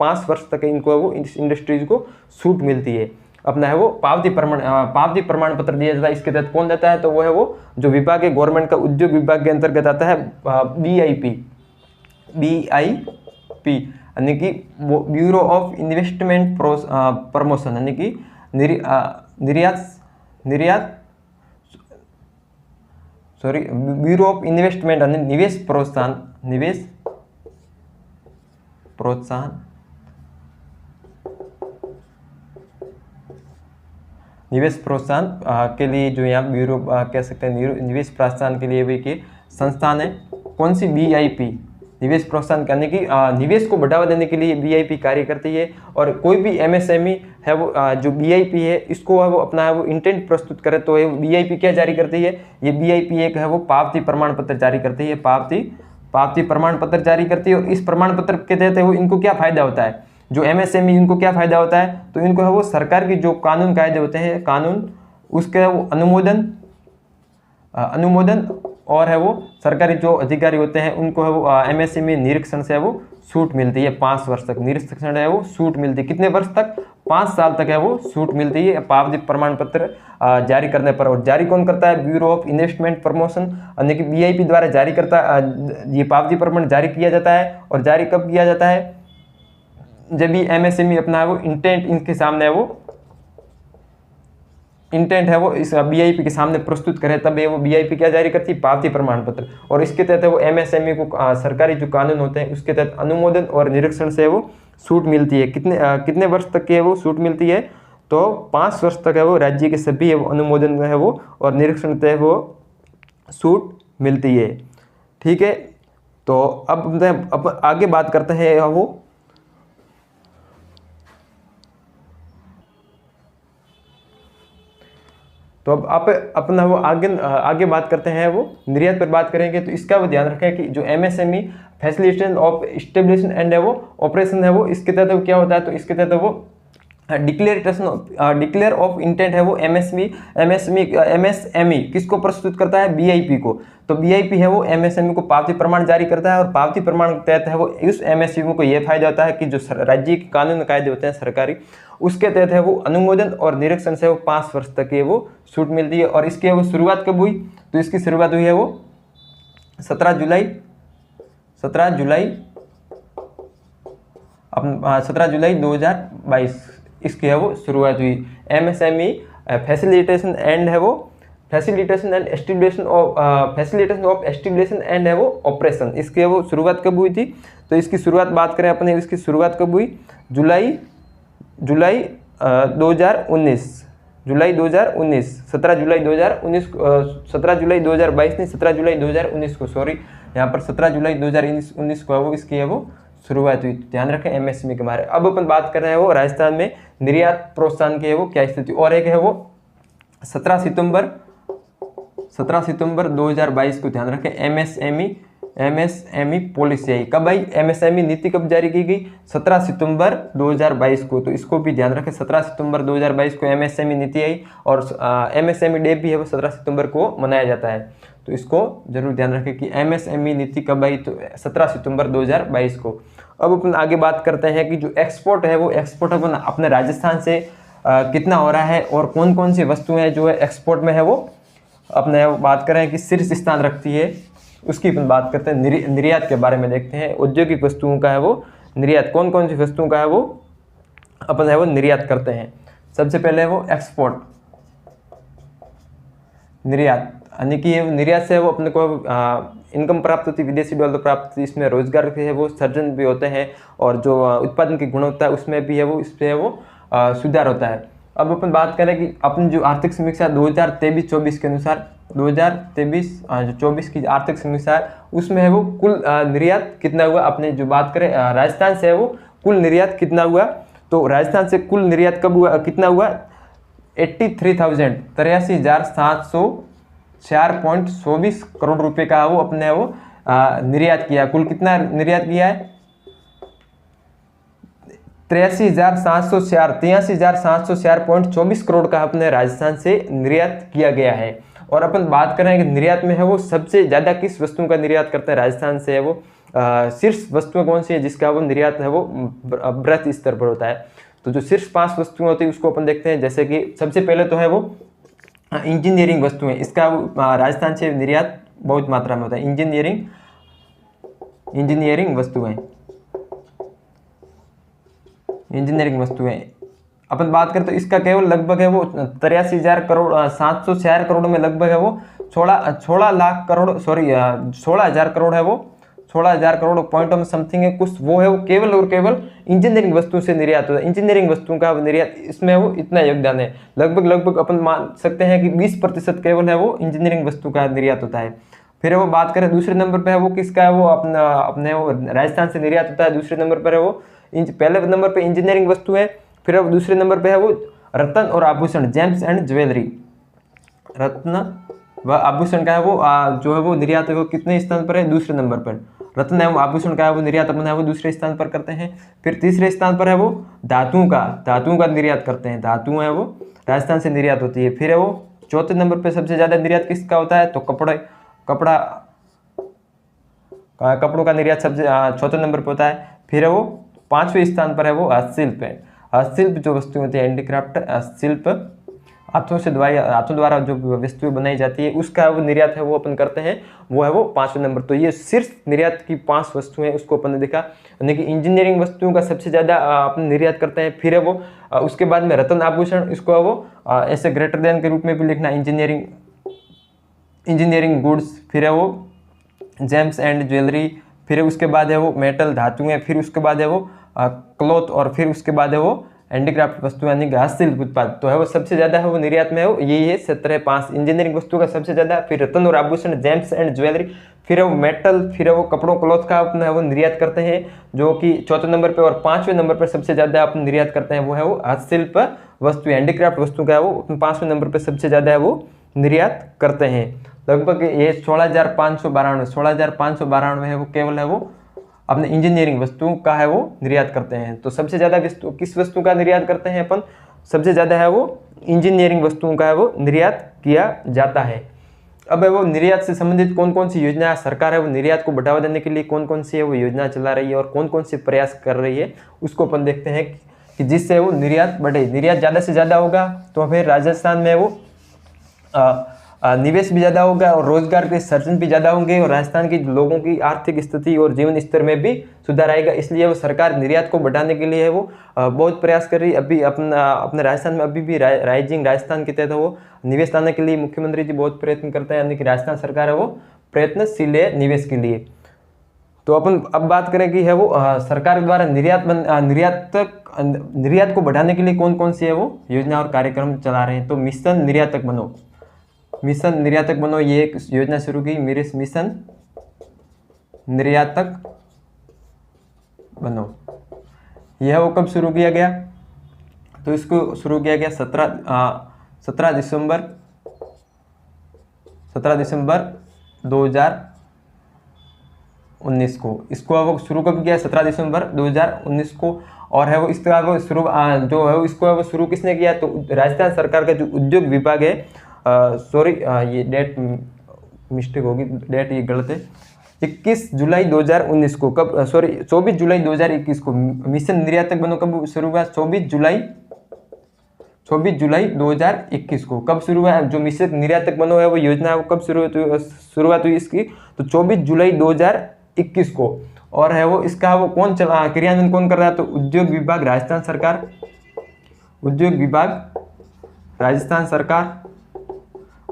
5 वर्ष तक इनको वो इंडस्ट्रीज को छूट मिलती है। अपना है वो पावती प्रमाण पत्र दिया जाता है। इसके तहत कौन देता है, तो वो है वो जो विभाग है गवर्नमेंट का उद्योग विभाग के अंतर्गत आता है बीआईपी, यानी कि वो ब्यूरो ऑफ इन्वेस्टमेंट प्रमोशन, यानी कि ब्यूरो ऑफ इन्वेस्टमेंट यानी निवेश प्रोत्साहन के लिए जो यहाँ ब्यूरो कह सकते हैं, निवेश प्रोत्साहन के लिए भी कि संस्थान है। कौन सी, बीआईपी, निवेश प्रोत्साहन करने की निवेश को बढ़ावा देने के लिए बीआईपी कार्य करती है। और कोई भी एमएसएमई है वो जो बीआईपी है इसको है वो अपना है वो इंटेंट प्रस्तुत करे तो ये बीआईपी क्या जारी करती है, ये बीआईपी एक है वो पावती प्रमाण पत्र जारी करती है, पावती प्रमाण पत्र जारी करती है। और इस प्रमाण पत्र के तहत वो इनको क्या फायदा होता है, जो एमएसएमई इनको क्या फायदा होता है, तो इनको है वो सरकार की जो कानून कायदे होते हैं, कानून उसके वो अनुमोदन और है वो सरकारी जो अधिकारी होते हैं उनको है वो एमएसएमई निरीक्षण से है वो छूट मिलती है 5 वर्ष तक। निरीक्षण है वो छूट मिलती है कितने वर्ष तक, 5 साल तक है वो छूट मिलती है पावती प्रमाण पत्र जारी करने पर। और जारी कौन करता है, ब्यूरो ऑफ इन्वेस्टमेंट प्रमोशन, यानी कि बीआईपी द्वारा जारी करता ये पावती प्रमाण जारी किया जाता है। और जारी कब किया जाता है, जब भी एमएसएमई अपना है वो इंटेंट इनके सामने है वो इंटेंट है वो इस बीआईपी के सामने प्रस्तुत करे, तब वो बीआईपी क्या जारी करती है, पावती प्रमाण पत्र। और इसके तहत वो एमएसएमई को सरकारी जो कानून होते हैं उसके तहत अनुमोदन और निरीक्षण से वो छूट मिलती है। कितने वर्ष तक की है वो छूट मिलती है, तो 5 वर्ष तक है वो राज्य के सभी है वो अनुमोदन है वो और निरीक्षण तय वो छूट मिलती है। ठीक है, तो अब आगे बात करते हैं वो तो अब आप अपना वो आगे बात करते हैं वो निर्यात पर बात करेंगे। तो इसका वो ध्यान रखें कि जो MSME facilitation of establishment and है वो ऑपरेशन है वो इसके तहत वो क्या होता है, तो इसके तहत वो डिक्लेयर ऑफ इंटेंट है वो एमएसएमई किसको प्रस्तुत करता है, बीआईपी को। तो बीआईपी है वो एमएसएमई को पावती प्रमाण जारी करता है और पावती प्रमाण के तहत है वो उस एमएसएमई को यह फायदा होता है कि जो राज्य के कानून कायदे होते हैं सरकारी उसके तहत है वो अनुमोदन और निरीक्षण से वो 5 वर्ष तक ये वो छूट मिलती है। और इसकी वो शुरुआत कब हुई, तो इसकी शुरुआत हुई है वो 17 जुलाई 2022 इसकी है वो शुरुआत हुई। एमएसएमई फैसिलिटेशन एंड है वो फैसिलिटेशन ऑफ एस्टिब्लिशन एंड है वो ऑपरेशन, इसकी वो शुरुआत कब हुई थी, तो इसकी शुरुआत बात करें अपने, इसकी शुरुआत कब हुई, जुलाई 2019 17 जुलाई 2019 17 जुलाई 2022 नहीं 17 जुलाई 2019 को, सॉरी यहाँ पर 17 जुलाई 2019 को है वो इसकी है वो शुरुआत हुई। ध्यान रखें एमएसएमई के बारे में। अब अपन बात कर रहे हैं वो राजस्थान में निर्यात प्रोत्साहन की है वो क्या स्थिति, और एक है वो 17 सितंबर 17 सितंबर 2022 को ध्यान रखें। एमएसएमई पॉलिसी आई कब आई? एमएसएमई नीति कब जारी की गई? 17 सितंबर 2022 को। तो इसको भी ध्यान रखें, 17 सितंबर 2022 को एमएसएमई नीति आई और एमएसएमई डे भी है वो 17 सितंबर को मनाया जाता है। तो इसको जरूर ध्यान रखें कि एमएसएमई नीति कब आई? तो 17 सितंबर 2022 को। अब अपन आगे बात करते हैं कि जो एक्सपोर्ट है वो एक्सपोर्ट अपन अपने राजस्थान से कितना हो रहा है और कौन कौन सी वस्तुएं जो है एक्सपोर्ट में है वो अपने बात करें कि शीर्ष स्थान रखती है, उसकी अपन बात करते हैं। निर्यात के बारे में देखते हैं। औद्योगिक वस्तुओं का है वो निर्यात, कौन कौन सी वस्तुओं का है वो अपन है वो निर्यात करते हैं। सबसे पहले वो एक्सपोर्ट, निर्यात, यानी कि निर्यात से वो अपने को इनकम प्राप्त होती है, विदेशी डॉलर प्राप्त होती है, इसमें रोजगार के है वो सर्जन भी होते हैं और जो उत्पादन की गुणवत्ता है उसमें भी है वो इससे है वो सुधार होता है। अब अपन बात करें कि अपनी जो आर्थिक समीक्षा 2023-24 के अनुसार 2023-24 की आर्थिक समीक्षा उसमें है वो कुल निर्यात कितना हुआ। अपने जो बात करें राजस्थान से है वो कुल निर्यात कितना हुआ, तो राजस्थान से कुल निर्यात कब हुआ, कितना हुआ? 83,704.24 करोड़ रुपए का वो अपने वो निर्यात किया। कुल कितना निर्यात किया है? 83,704.24 करोड़ का अपने राजस्थान से निर्यात किया गया है। और अपन बात करें कि निर्यात में है वो सबसे ज़्यादा किस वस्तुओं का निर्यात करते हैं राजस्थान से है वो शीर्ष वस्तुएं कौन सी है जिसका वो निर्यात है वो बृहत स्तर पर होता है। तो जो शीर्ष 5 वस्तुएं होती है उसको अपन देखते हैं। जैसे कि सबसे पहले तो है वो इंजीनियरिंग वस्तुएं, इसका राजस्थान से निर्यात बहुत मात्रा में होता है। इंजीनियरिंग वस्तुएं अपन बात करें तो इसका केवल लगभग है वो 83,000 करोड़ 704 करोड़ में लगभग है वो 16,00,000 करोड़ 16,000 करोड़ है वो 16,000 करोड़ पॉइंट में समथिंग है कुछ, वो है वो केवल और केवल इंजीनियरिंग वस्तुओं से निर्यात होता है। इंजीनियरिंग वस्तुओं का निर्यात इसमें वो इतना योगदान है, लगभग अपन मान सकते हैं कि 20% केवल है वो इंजीनियरिंग वस्तु का निर्यात होता है। फिर वो बात करें दूसरे नंबर पर है वो किसका है वो अपने वो राजस्थान से निर्यात होता है। दूसरे नंबर पर है वो पहले नंबर पर इंजीनियरिंग वस्तु है, फिर अब दूसरे नंबर पे है वो रत्न और आभूषण, जेम्स एंड ज्वेलरी। रत्न व आभूषण का है वो जो है वो निर्यात है वो कितने स्थान पर है? दूसरे नंबर पर। रत्न एवं आभूषण का है वो निर्यात अपन है वो दूसरे स्थान पर करते हैं। फिर तीसरे स्थान पर है वो धातुओं का निर्यात करते हैं। धातु है वो राजस्थान से निर्यात होती है। फिर है वो चौथे नंबर पर सबसे ज्यादा निर्यात किसका होता है? तो कपड़ों का निर्यात सबसे चौथे नंबर पर होता है। फिर है वो 5वें स्थान पर है वो हस्तशिल्प है। हस्तशिल्प जो वस्तुएं होती है हैंडीक्राफ्ट हस्तशिल्प, हाथों द्वारा जो वस्तुएं बनाई जाती है उसका वो निर्यात है वो अपन करते हैं, वो है वो 5वें नंबर। तो ये शीर्ष निर्यात की 5 वस्तुएं उसको अपन ने देखा, यानी कि इंजीनियरिंग वस्तुओं का सबसे ज़्यादा अपन निर्यात करते हैं। फिर है वो उसके बाद में रत्न आभूषण, इसको है वो ऐसे ग्रेटर देन के रूप में भी लिखना, इंजीनियरिंग गुड्स। फिर है वो जेम्स एंड ज्वेलरी, फिर उसके बाद है वो मेटल धातुएं, फिर उसके बाद है वो क्लॉथ और फिर उसके बाद है वो हैंडीक्राफ्ट वस्तु यानी हस्तशिल्प उत्पाद। तो है वो सबसे ज्यादा है वो निर्यात में हो यही है 17.5 इंजीनियरिंग वस्तु का सबसे ज्यादा, फिर रत्न और आभूषण जेम्स एंड ज्वेलरी, फिर है वो मेटल, फिर है वो कपड़ों क्लॉथ का अपना है वो निर्यात करते हैं जो कि चौथे नंबर पे, और 5वें नंबर पर सबसे ज्यादा अपन निर्यात करते हैं वो है वो हस्तशिल्प वस्तु हैंडीक्राफ्ट वस्तु का है वो 5वें नंबर पर सबसे ज्यादा है वो निर्यात करते हैं। लगभग ये 16,592 है वो केवल है वो अपने इंजीनियरिंग वस्तुओं का है वो निर्यात करते हैं। तो सबसे ज़्यादा किस वस्तु का निर्यात करते हैं अपन? सबसे ज़्यादा है वो इंजीनियरिंग वस्तुओं का है वो निर्यात किया जाता है। अब है वो निर्यात से संबंधित कौन कौन सी योजना सरकार है वो निर्यात को बढ़ावा देने के लिए कौन कौन सी है वो योजना चला रही है और कौन कौन से प्रयास कर रही है, उसको अपन देखते हैं कि जिससे वो निर्यात बढ़े। निर्यात ज़्यादा से ज़्यादा होगा तो फिर राजस्थान में वो निवेश भी ज़्यादा होगा और रोजगार के सर्जन भी ज़्यादा होंगे और राजस्थान के लोगों की आर्थिक स्थिति और जीवन स्तर में भी सुधार आएगा। इसलिए वो सरकार निर्यात को बढ़ाने के लिए है वो बहुत प्रयास कर रही है। अभी अपने राजस्थान में अभी भी राइजिंग राजस्थान के तहत वो निवेश लाने के लिए मुख्यमंत्री जी बहुत प्रयत्न करते हैं, यानी कि राजस्थान सरकार है वो प्रयत्नशील है निवेश के लिए। तो अपन अब बात करें कि है वो सरकार द्वारा निर्यात को बढ़ाने के लिए कौन कौन सी है वो योजना और कार्यक्रम चला रहे हैं। तो मिशन निर्यातक बनो ये एक योजना शुरू की, मिशन निर्यातक बनो। यह वो कब शुरू किया गया? तो इसको शुरू किया गया 17 दिसंबर 17 दिसंबर 2019 को। इसको है वो शुरू कब किया? 17 दिसंबर 2019 को। और है वो इसका वो शुरू जो है वो इसको है वो शुरू किसने किया? तो राजस्थान सरकार का जो उद्योग विभाग है, सॉरी ये डेट मिस्टेक होगी, डेट ये गलत है, 21 जुलाई 2019 को। कब? सॉरी 24 जुलाई 2021 को मिशन निर्यातक बनो कब शुरू हुआ? 24 जुलाई 2021 को। कब शुरू हुआ? जो मिशन निर्यातक बनो है वो योजना वो कब शुरुआत हुई इसकी? तो 24 जुलाई 2021 को। और है वो इसका वो कौन क्रियान्वयन कौन कर रहा है? तो उद्योग विभाग राजस्थान सरकार, उद्योग विभाग राजस्थान सरकार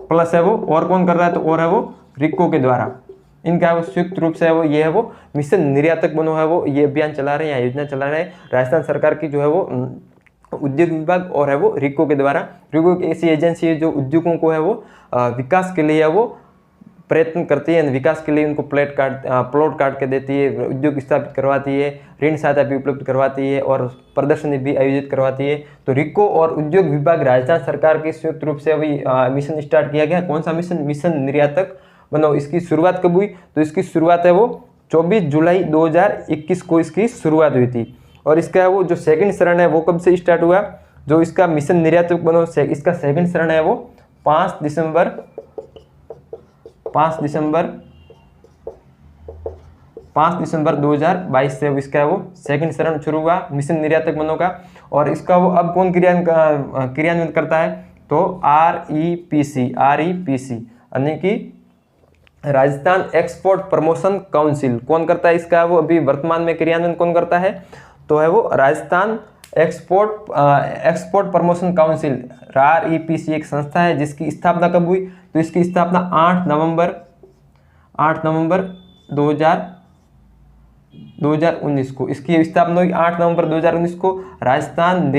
प्लस है वो और कौन कर रहा है? तो और है वो रिको के द्वारा। इनका वो संयुक्त रूप से है वो ये है वो मिशन निर्यातक बनो है वो ये अभियान चला रहे हैं या योजना चला रहे हैं राजस्थान सरकार की जो है वो उद्योग विभाग और है वो रिको के द्वारा। रिको एक ऐसी एजेंसी है जो उद्योगों को है वो विकास के लिए है वो प्रयत्न करती है, विकास के लिए उनको प्लॉट काट के देती है, उद्योग स्थापित करवाती है, ऋण सहायता भी उपलब्ध करवाती है और प्रदर्शनी भी आयोजित करवाती है। तो रिको और उद्योग विभाग राजस्थान सरकार के संयुक्त रूप से अभी मिशन स्टार्ट किया गया। कौन सा मिशन? मिशन निर्यातक बनो। इसकी शुरुआत कब हुई? तो इसकी शुरुआत है वो 24 जुलाई 2021 को इसकी शुरुआत हुई थी। और इसका वो जो सेकंड चरण है वो कब से स्टार्ट हुआ? जो इसका मिशन निर्यातक बनो इसका सेकंड चरण है वो 5 दिसंबर 2022 से इसका वो सेकंड चरण शुरू हुआ मिशन निर्यातक बनो का। और इसका वो अब कौन क्रियान्वित करता है? तो REPC यानी कि राजस्थान एक्सपोर्ट प्रमोशन काउंसिल कौन करता है इसका? वो अभी वर्तमान में क्रियान्वयन कौन करता है? तो है वो Rajasthan export promotion council REPC एक संस्था है जिसकी स्थापना कब हुई? तो इसकी स्थापना 8 नवंबर 2019 को इसकी स्थापना हुई। 8 नवंबर 2019 को राजस्थान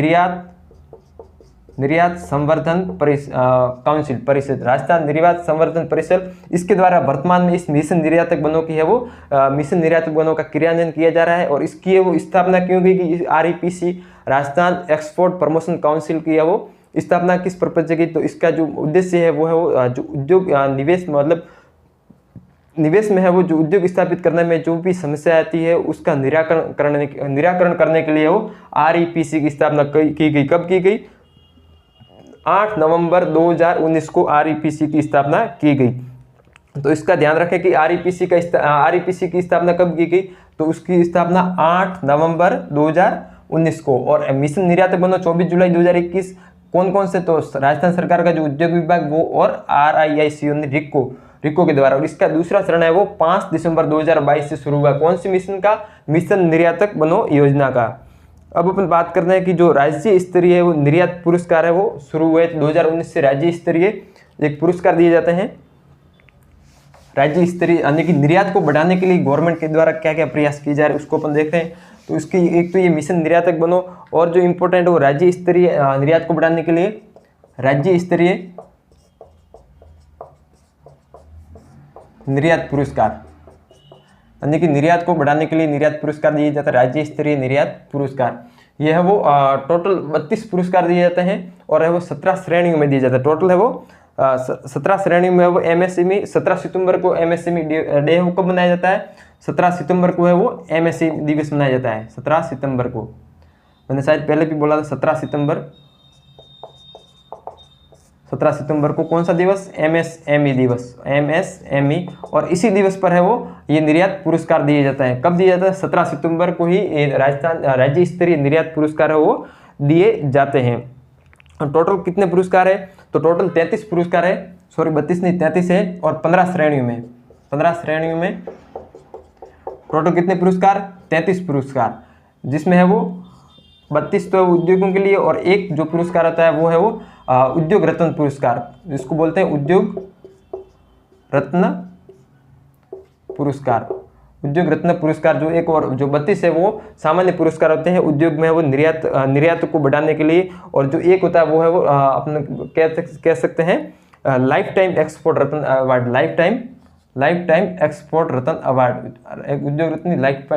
निर्यात संवर्धन काउंसिल परिषद, राजस्थान निर्यात संवर्धन परिषद, इसके द्वारा वर्तमान में इस मिशन निर्यातक बनो की है वो मिशन निर्यातक बनो का क्रियान्वयन किया जा रहा है। और इसकी वो स्थापना क्यों हुई कि REPC Rajasthan export promotion council की है वो स्थापना किस पर्पज से की? तो इसका जो उद्देश्य है वो है वो जो उद्योग निवेश मतलब निवेश में है वो जो उद्योग स्थापित करने में जो भी समस्या आती है उसका निराकरण करने के लिए वो REPC की स्थापना की गई। कब की गई? 8 नवंबर 2019 को REPC की स्थापना की गई। तो इसका ध्यान रखें कि REPC की स्थापना कब की गई? तो उसकी स्थापना 8 नवंबर 2019 को। और मिशन निर्यातक बनो 24 जुलाई 2021 कौन कौन से? तो राजस्थान सरकार का जो उद्योग विभाग वो और RIIC रिको के द्वारा। और इसका दूसरा चरण है वो 5 दिसंबर 2022 से शुरू हुआ। कौन सी मिशन का? मिशन निर्यातक बनो योजना का। अब अपन बात करते हैं कि जो राज्य स्तरीय वो निर्यात पुरस्कार है वो शुरू हुए 2019 से राज्य स्तरीय एक पुरस्कार दिए जाते हैं। राज्य स्तरीय यानी कि निर्यात को बढ़ाने के लिए गवर्नमेंट के द्वारा क्या क्या प्रयास किए जा रहे हैं उसको अपन देखते हैं। तो इसकी एक तो ये मिशन निर्यातक बनो और जो इम्पोर्टेंट है वो राज्य स्तरीय निर्यात को बढ़ाने के लिए राज्य स्तरीय निर्यात पुरस्कार यानी कि निर्यात को बढ़ाने के लिए निर्यात पुरस्कार दिए जाते हैं, राज्य स्तरीय निर्यात पुरस्कार। यह है वो टोटल 32 पुरस्कार दिए जाते हैं और है वो 17 श्रेणियों में दिए जाते हैं। टोटल है वो 17 श्रेणियों में वो MSME 17 सितंबर को MSME डे कब मनाया जाता है? 17 सितंबर को है वो MSME दिवस मनाया जाता है। 17 सितंबर को मैंने शायद पहले भी बोला था 17 सितंबर को कौन सा दिवस? MSME दिवस, MSME। और इसी दिवस पर है वो ये निर्यात पुरस्कार दिए जाता है। कब दिया जाता है? 17 सितंबर को ही राजस्थान राज्य स्तरीय निर्यात पुरस्कार है वो दिए जाते हैं। टोटल कितने पुरस्कार है? तो टोटल 33 पुरस्कार है, सॉरी 32 नहीं 33 है। और 15 श्रेणियों में टोटल कितने पुरस्कार? 33 पुरस्कार, जिसमें है वो 32 तो उद्योगों के लिए और एक जो पुरस्कार आता है वो है वो उद्योग रत्न पुरस्कार, जिसको बोलते हैं उद्योग रत्न पुरस्कार। उद्योग रत्न पुरस्कार जो एक और जो 32 है वो सामान्य पुरस्कार होते हैं उद्योग में वो निर्यात को बढ़ाने के लिए। और जो एक होता है वो है वो अपने कह सकते हैं लाइफ टाइम एक्सपोर्ट रत्न अवार्ड, लाइफ टाइम एक्सपोर्ट रत्न अवार्ड। उद्योग रत्न लाइफ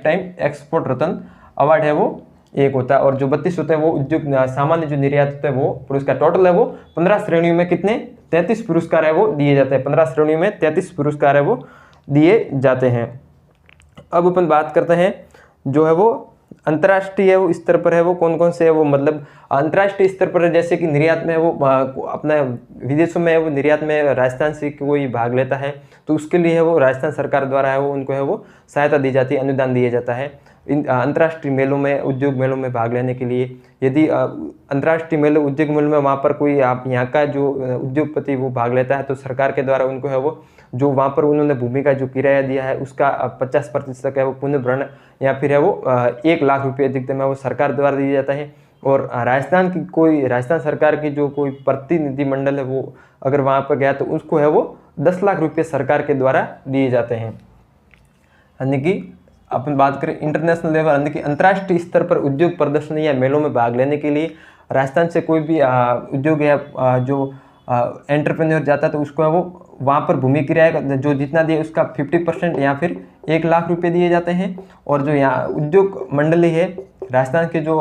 टाइम एक्सपोर्ट रत्न अवार्ड है वो एक होता है। और जो 32 होते हैं वो उद्योग सामान्य जो निर्यात होता है वो पुरस्कार। टोटल है वो 15 श्रेणियों में कितने? 33 पुरस्कार है वो दिए जाते हैं। 15 श्रेणियों में 33 पुरस्कार है वो दिए जाते हैं। अब अपन बात करते हैं जो है वो अंतर्राष्ट्रीय वो स्तर पर है वो कौन कौन से है वो, मतलब अंतर्राष्ट्रीय स्तर पर जैसे कि निर्यात में वो अपना विदेशों में वो निर्यात में राजस्थान से कोई भाग लेता है तो उसके लिए है वो राजस्थान सरकार द्वारा है वो उनको है वो सहायता दी जाती है, अनुदान दिया जाता है। इन अंतर्राष्ट्रीय मेलों में, उद्योग मेलों में भाग लेने के लिए यदि अंतर्राष्ट्रीय मेलों, उद्योग मेलों में वहाँ पर कोई आप यहाँ का जो उद्योगपति वो भाग लेता है तो सरकार के द्वारा उनको है वो जो वहाँ पर उन्होंने भूमि का जो किराया दिया है उसका 50% है वो पुनर्भरण या फिर है वो 1 लाख रुपये अधिकतम है वो सरकार द्वारा दिया जाता है। और राजस्थान सरकार की जो कोई प्रतिनिधि मंडल है वो अगर वहाँ पर गया तो उसको है वो 10 लाख रुपये सरकार के द्वारा दिए जाते हैं। यानी कि अपन बात करें इंटरनेशनल लेवल, यानी कि अंतर्राष्ट्रीय स्तर पर उद्योग प्रदर्शनी या मेलों में भाग लेने के लिए राजस्थान से कोई भी उद्योग या जो एंटरप्रेन्योर जाता है तो उसको है वो वहाँ पर भूमि किराया जो जितना दिए उसका 50% या फिर 1 लाख रुपये दिए जाते हैं। और जो यहाँ उद्योग मंडली है राजस्थान के जो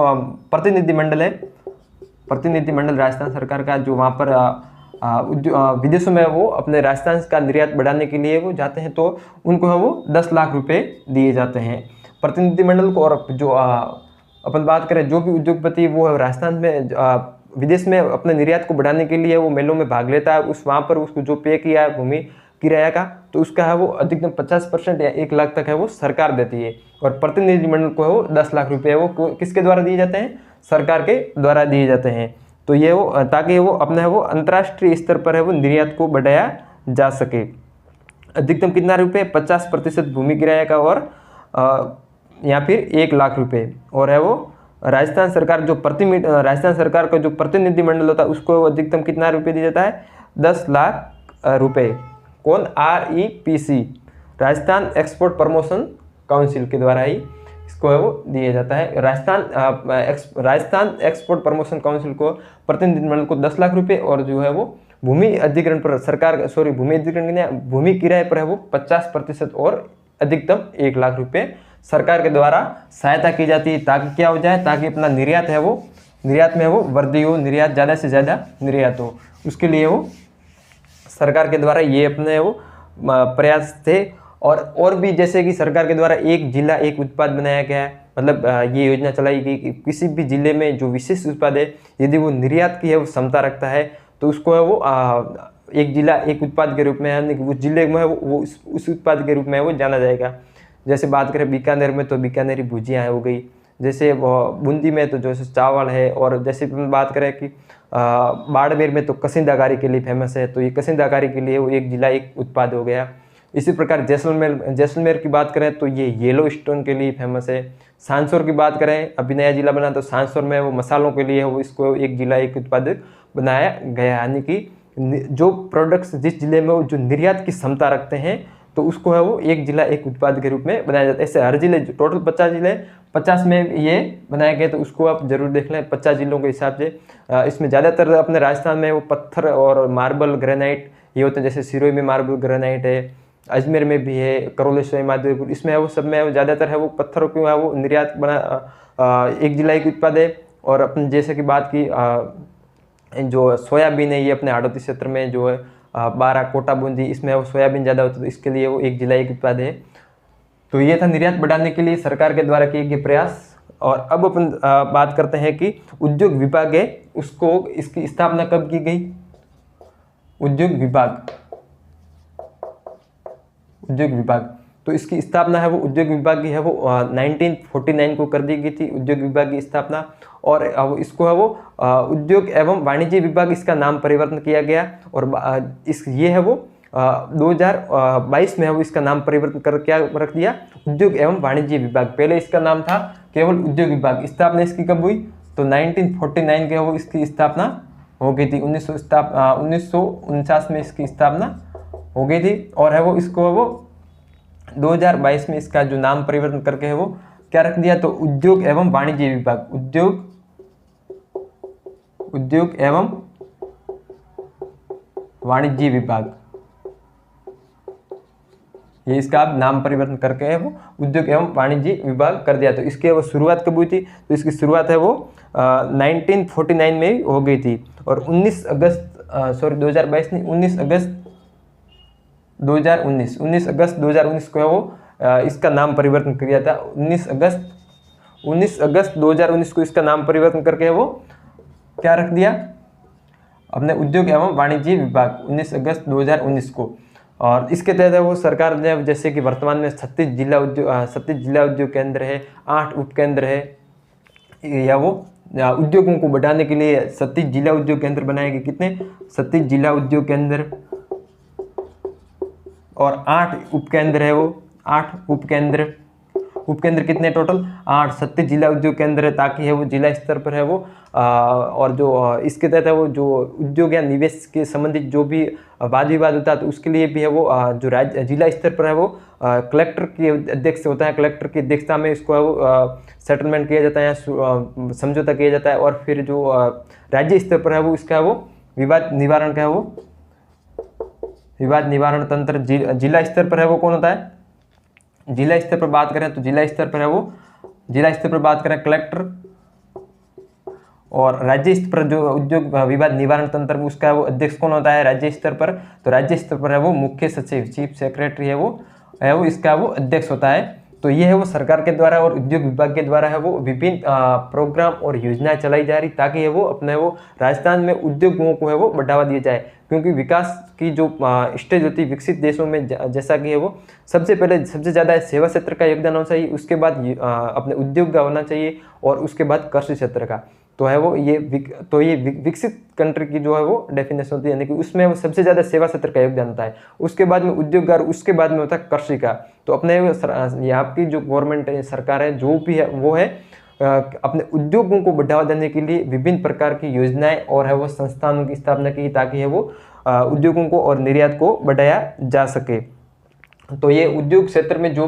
प्रतिनिधि मंडल राजस्थान सरकार का जो वहाँ पर विदेशों में वो अपने राजस्थान का निर्यात बढ़ाने के लिए वो जाते हैं तो उनको है वो 10 लाख रुपये दिए जाते हैं प्रतिनिधि मंडल को। और जो अपन बात करें जो भी उद्योगपति वो राजस्थान में विदेश में अपने निर्यात को बढ़ाने के लिए वो मेलों में भाग लेता है, उस वहाँ पर उसको जो पे किया है भूमि किराया का तो उसका है वो अधिकतम 50% या 1 लाख तक है वो सरकार देती है। और प्रतिनिधि मंडल को है वो 10 लाख रुपये वो किसके द्वारा दिए जाते हैं, सरकार के द्वारा दिए जाते हैं। तो ये वो ताकि वो अपना है वो अंतर्राष्ट्रीय स्तर पर है वो निर्यात को बढ़ाया जा सके। अधिकतम कितना रुपये, 50% भूमि किराया का और या फिर 1 लाख रुपये। और है वो राजस्थान सरकार राजस्थान सरकार का जो प्रतिनिधि मंडल होता है उसको अधिकतम कितना रुपये दिया जाता है, 10 लाख रुपये। कौन, REPC Rajasthan export promotion council के द्वारा ही इसको है वो दिया जाता है। राजस्थान एक्सपोर्ट प्रमोशन काउंसिल को प्रतिनिधि मंडल को 10 लाख रुपये और जो है वो भूमि अधिग्रहण पर भूमि किराए पर है वो 50% और अधिकतम 1 लाख रुपये सरकार के द्वारा सहायता की जाती है ताकि क्या हो जाए, ताकि अपना निर्यात में वो वृद्धि हो, निर्यात ज़्यादा से ज़्यादा निर्यात हो। उसके लिए वो सरकार के द्वारा ये अपने वो प्रयास थे। और भी जैसे कि सरकार के द्वारा एक जिला एक उत्पाद बनाया गया है, मतलब ये योजना चलाई गई कि किसी भी जिले में जो विशेष उत्पाद है यदि वो निर्यात की है वो क्षमता रखता है तो उसको है वो एक जिला एक उत्पाद के रूप में, यानी कि उस जिले में वो उस उत्पाद के रूप में वो जाना जाएगा। जैसे बात करें बीकानेर में तो बीकानेरी भुजिया हो गई, जैसे बूंदी में तो जैसे चावल है, और जैसे बात करें कि बाड़मेर में तो कसिंदाकारी के लिए फेमस है तो ये कसिंदाकारी के लिए वो एक जिला एक उत्पाद हो गया। इसी प्रकार जैसलमेर की बात करें तो ये येलो स्टोन के लिए फेमस है। सांसौर की बात करें, अभी नया जिला बना तो सांसौर में वो मसालों के लिए वो इसको एक जिला एक उत्पाद बनाया गया। यानी कि जो प्रोडक्ट्स जिस जिले में वो जो निर्यात की क्षमता रखते हैं तो उसको है वो एक जिला एक उत्पाद के रूप में बनाया जाता है। ऐसे हर जिले टोटल 50 जिले 50 में ये बनाए गए तो उसको आप जरूर देख लें 50 जिलों के हिसाब से। इसमें ज़्यादातर अपने राजस्थान में वो पत्थर और मार्बल ग्रेनाइट ये होते हैं, जैसे सिरोही में मार्बल ग्रेनाइट है, अजमेर में भी है, करोलेश्वरी माधवपुर, इसमें है वो सब में ज़्यादातर है वो पत्थरों की वो निर्यात बना एक जिला एक उत्पाद है। और अपन जैसे कि बात की जो सोयाबीन है ये अपने हाड़ौती क्षेत्र में जो है 12 कोटा बूंदी, इसमें वो सोयाबीन ज़्यादा होता है तो इसके लिए वो एक जिला एक उत्पाद है। तो ये था निर्यात बढ़ाने के लिए सरकार के द्वारा किए गए प्रयास। और अब अपन बात करते हैं कि उद्योग विभाग है उसको इसकी स्थापना कब की गई। उद्योग विभाग तो इसकी स्थापना है वो उद्योग विभाग की है वो 1949 को कर दी गई थी उद्योग विभाग की स्थापना। और इसको है वो उद्योग एवं वाणिज्य विभाग इसका नाम परिवर्तन किया गया। और ये है वो 2022 में है वो इसका नाम परिवर्तन कर क्या रख दिया, उद्योग एवं वाणिज्य विभाग। पहले इसका नाम था केवल उद्योग विभाग। स्थापना इसकी कब हुई तो 1949 के वो इसकी स्थापना हो गई थी। 1949 में इसकी स्थापना हो गई थी। और है वो इसको वो 2022 में इसका जो नाम परिवर्तन करके है वो क्या रख दिया तो उद्योग एवं वाणिज्य विभाग। उद्योग एवं वाणिज्य विभाग ये इसका अब नाम परिवर्तन करके है वो उद्योग एवं वाणिज्य विभाग कर दिया। तो इसकी वो शुरुआत कब हुई थी तो इसकी शुरुआत है वो 1949 में हो गई थी। और 19 अगस्त 2022 नहीं, 19 अगस्त 2019 को है वो इसका नाम परिवर्तन किया था। 19 अगस्त 2019 को इसका नाम परिवर्तन करके वो क्या रख दिया, अपने उद्योग एवं वाणिज्य विभाग, 19 अगस्त 2019 को। और इसके तहत वो सरकार ने जैसे कि वर्तमान में 36 जिला उद्योग केंद्र है, 8 उपकेंद्र है, या वो उद्योगों को बढ़ाने के लिए 36 जिला उद्योग केंद्र बनाएंगे। कितने? 36 जिला उद्योग केंद्र और 8 उपकेंद्र है वो, 8 उपकेंद्र कितने टोटल? 8। 36 जिला उद्योग केंद्र है, ताकि है वो जिला स्तर पर है वो और जो इसके तहत है वो जो उद्योग या निवेश के संबंधित जो भी वाद विवाद होता है तो उसके लिए भी है वो जो राज्य जिला स्तर पर है वो कलेक्टर की अध्यक्ष होता है, कलेक्टर की अध्यक्षता में इसको है वो सेटलमेंट किया जाता है, समझौता किया जाता है। और फिर जो राज्य स्तर पर है वो इसका है वो विवाद निवारण का है वो विवाद निवारण तंत्र। जिला स्तर पर है वो कौन होता है? जिला स्तर पर बात करें तो जिला स्तर पर है वो कलेक्टर, और राज्य स्तर पर जो उद्योग विवाद निवारण तंत्र उसका वो अध्यक्ष कौन होता है राज्य स्तर पर? तो राज्य स्तर पर है वो मुख्य सचिव, चीफ सेक्रेटरी है वो इसका वो अध्यक्ष होता है। तो ये है वो सरकार के द्वारा और उद्योग विभाग के द्वारा है वो विभिन्न प्रोग्राम और योजनाएं चलाई जा रही, ताकि है वो अपने वो राजस्थान में उद्योगों को है वो बढ़ावा दिया जाए। क्योंकि विकास की जो स्टेज होती है विकसित देशों में, जैसा कि है वो सबसे ज़्यादा सेवा क्षेत्र का योगदान होना चाहिए, उसके बाद अपने उद्योग का होना चाहिए, और उसके बाद कृषि क्षेत्र का। तो है वो ये विकसित कंट्री की जो है वो डेफिनेशन होती है, यानी कि उसमें वो सबसे ज़्यादा सेवा क्षेत्र का योगदान होता है, उसके बाद में उद्योग और उसके बाद में होता है कृषि का। तो अपने यहाँ की जो गवर्नमेंट है, सरकार है, जो भी है वो है अपने उद्योगों को बढ़ावा देने के लिए विभिन्न प्रकार की योजनाएं और है वो संस्थानों की स्थापना की, ताकि है वो उद्योगों को और निर्यात को बढ़ाया जा सके। तो ये उद्योग क्षेत्र में जो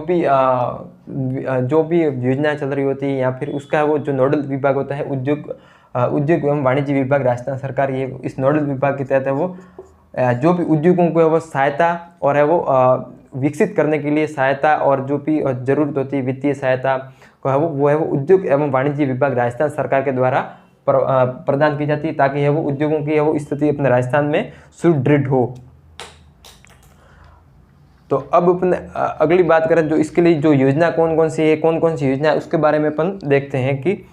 भी योजनाएं चल रही होती है, या फिर उसका वो जो नोडल विभाग होता है उद्योग एवं वाणिज्य विभाग राजस्थान सरकार, ये इस नोडल विभाग के तहत है वो जो भी उद्योगों को है वो सहायता और है वो विकसित करने के लिए सहायता और जो भी जरूरत होती है वित्तीय सहायता को है वो उद्योग एवं वाणिज्य विभाग राजस्थान सरकार के द्वारा प्रदान की जाती है, ताकि है वो उद्योगों की है वो स्थिति अपने राजस्थान में सुदृढ़ हो। तो अब अपने अगली बात करें जो इसके लिए जो योजना कौन सी योजना है उसके बारे में अपन देखते हैं कि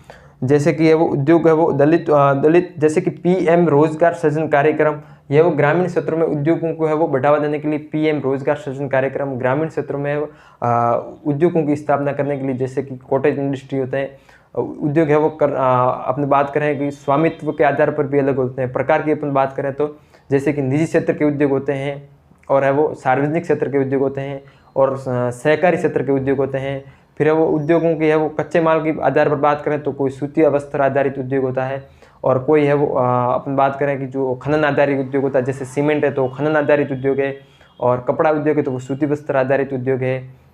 जैसे कि है वो उद्योग है वो दलित जैसे कि पीएम रोजगार सृजन कार्यक्रम, यह वो ग्रामीण क्षेत्रों में उद्योगों को है वो बढ़ावा देने के लिए पीएम रोजगार सृजन कार्यक्रम ग्रामीण क्षेत्रों में उद्योगों की स्थापना करने के लिए, जैसे कि कॉटेज इंडस्ट्री होते हैं उद्योग है वो अपनी बात करें कि स्वामित्व के आधार पर भी अलग होते हैं प्रकार की अपन बात करें तो, जैसे कि निजी क्षेत्र के उद्योग होते हैं और है वो सार्वजनिक क्षेत्र के उद्योग होते हैं और सहकारी क्षेत्र के उद्योग होते हैं। फिर है वो उद्योगों की है वो कच्चे माल की आधार पर बात करें तो कोई सूती वस्त्र आधारित उद्योग होता है, और कोई है वो अपन बात करें कि जो खनन आधारित उद्योग होता है, जैसे सीमेंट है तो खनन आधारित उद्योग है, और कपड़ा उद्योग है तो वो सूती वस्त्र आधारित उद्योग है।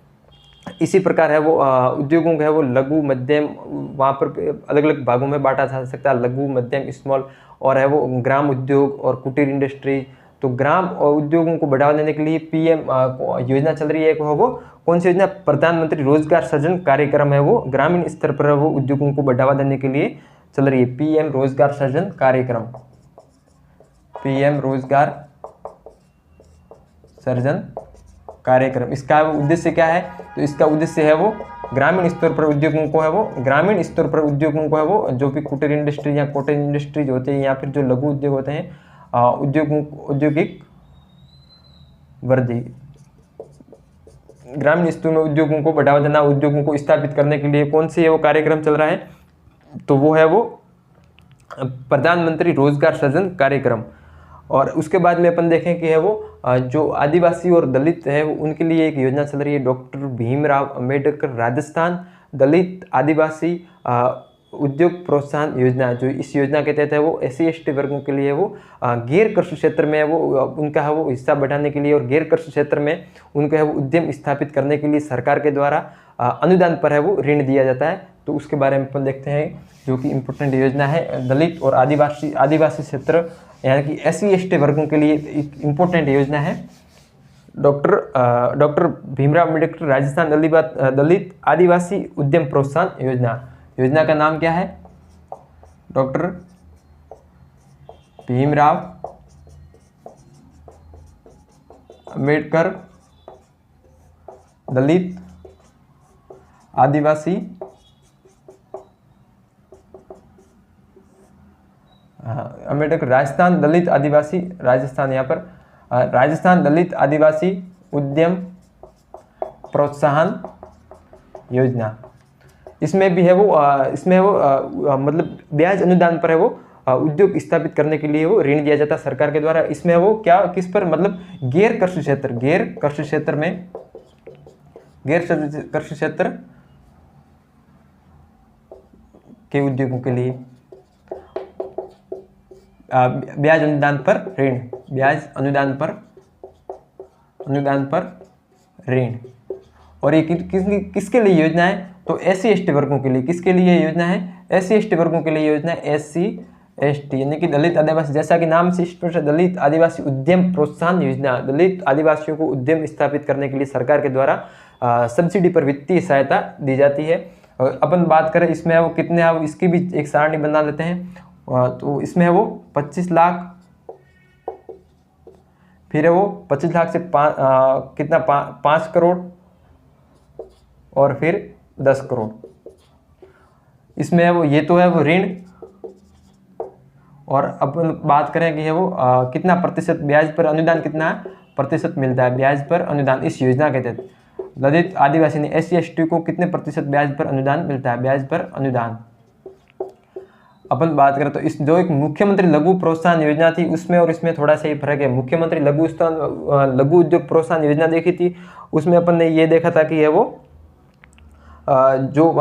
इसी प्रकार है वो उद्योगों का है वो लघु मध्यम, वहाँ पर अलग अलग भागों में बांटा जा सकता है, लघु मध्यम स्मॉल, और है वो ग्राम उद्योग और कुटीर इंडस्ट्री। तो ग्राम और उद्योगों को बढ़ावा देने के लिए पीएम योजना चल रही है वो कौन सी योजना? प्रधानमंत्री रोजगार सृजन कार्यक्रम है वो ग्रामीण स्तर पर वो उद्योगों को बढ़ावा देने के लिए चल रही है, पीएम रोजगार सृजन कार्यक्रम, पीएम रोजगार सृजन कार्यक्रम। इसका उद्देश्य क्या है? तो इसका उद्देश्य है वो ग्रामीण स्तर पर उद्योगों को है वो जो भी कुटीर इंडस्ट्री या कॉटेज इंडस्ट्री होते हैं या फिर जो लघु उद्योग होते हैं औद्योगिक वृद्धि, ग्रामीण स्तर में उद्योगों को बढ़ावा देना, उद्योगों को स्थापित करने के लिए कौन सी है वो कार्यक्रम चल रहा है? तो वो है वो प्रधानमंत्री रोजगार सृजन कार्यक्रम। और उसके बाद में अपन देखें कि है वो जो आदिवासी और दलित है वो उनके लिए एक योजना चल रही है, डॉक्टर भीमराव अंबेडकर राजस्थान दलित आदिवासी उद्योग प्रोत्साहन योजना। जो इस योजना के तहत है वो SC/ST वर्गों के लिए वो गैर कृषि क्षेत्र में वो उनका है वो हिस्सा बढ़ाने के लिए और गैर कृषि क्षेत्र में उनका है वो उद्यम स्थापित करने के लिए सरकार के द्वारा अनुदान पर है वो ऋण दिया जाता है। तो उसके बारे में अपन देखते हैं, जो कि इम्पोर्टेंट योजना है दलित और आदिवासी क्षेत्र यानी कि SC/ST वर्गों के लिए एक इम्पोर्टेंट योजना है डॉक्टर भीमराव अम्बेडकर राजस्थान दलित आदिवासी उद्यम प्रोत्साहन योजना। योजना का नाम क्या है? डॉक्टर भीमराव अम्बेडकर दलित आदिवासी अम्बेडकर राजस्थान दलित आदिवासी राजस्थान, यहाँ पर राजस्थान दलित आदिवासी उद्यम प्रोत्साहन योजना। इसमें भी है वो इसमें है वो मतलब ब्याज अनुदान पर है वो उद्योग स्थापित करने के लिए वो ऋण दिया जाता है सरकार के द्वारा। इसमें वो क्या किस पर, मतलब गैर कृषि क्षेत्र के उद्योगों के लिए ब्याज अनुदान पर ऋण, ब्याज अनुदान पर ऋण। और ये किसके लिए योजना है? तो SC/ST वर्गों के लिए। किसके लिए योजना है? SC/ST वर्गों के लिए योजना है, SC/ST यानी कि दलित आदिवासी, जैसा कि नाम से स्पष्ट है, दलित आदिवासी उद्यम प्रोत्साहन योजना। दलित आदिवासियों को उद्यम स्थापित करने के लिए सरकार के द्वारा सब्सिडी पर वित्तीय सहायता दी जाती है। अपन बात करें इसमें वो कितने है, इसकी भी एक सारणी बना लेते हैं। तो इसमें है वो 25 लाख, फिर है वो 25 लाख से कितना 5 करोड़ और फिर 10 करोड़। इसमें है वो, ये तो है वो ऋण। और अपन बात करें कि है वो कितना प्रतिशत ब्याज पर अनुदान, कितना प्रतिशत मिलता है ब्याज पर अनुदान इस योजना के तहत। दलित आदिवासी ने SC/ST को कितने प्रतिशत ब्याज पर अनुदान मिलता है, ब्याज पर अनुदान। अपन बात करें तो इस जो एक मुख्यमंत्री लघु प्रोत्साहन योजना थी उसमें और इसमें थोड़ा सा ही फर्क है। मुख्यमंत्री लघु उद्योग प्रोत्साहन योजना देखी थी, उसमें अपन ने ये देखा था कि है वो जो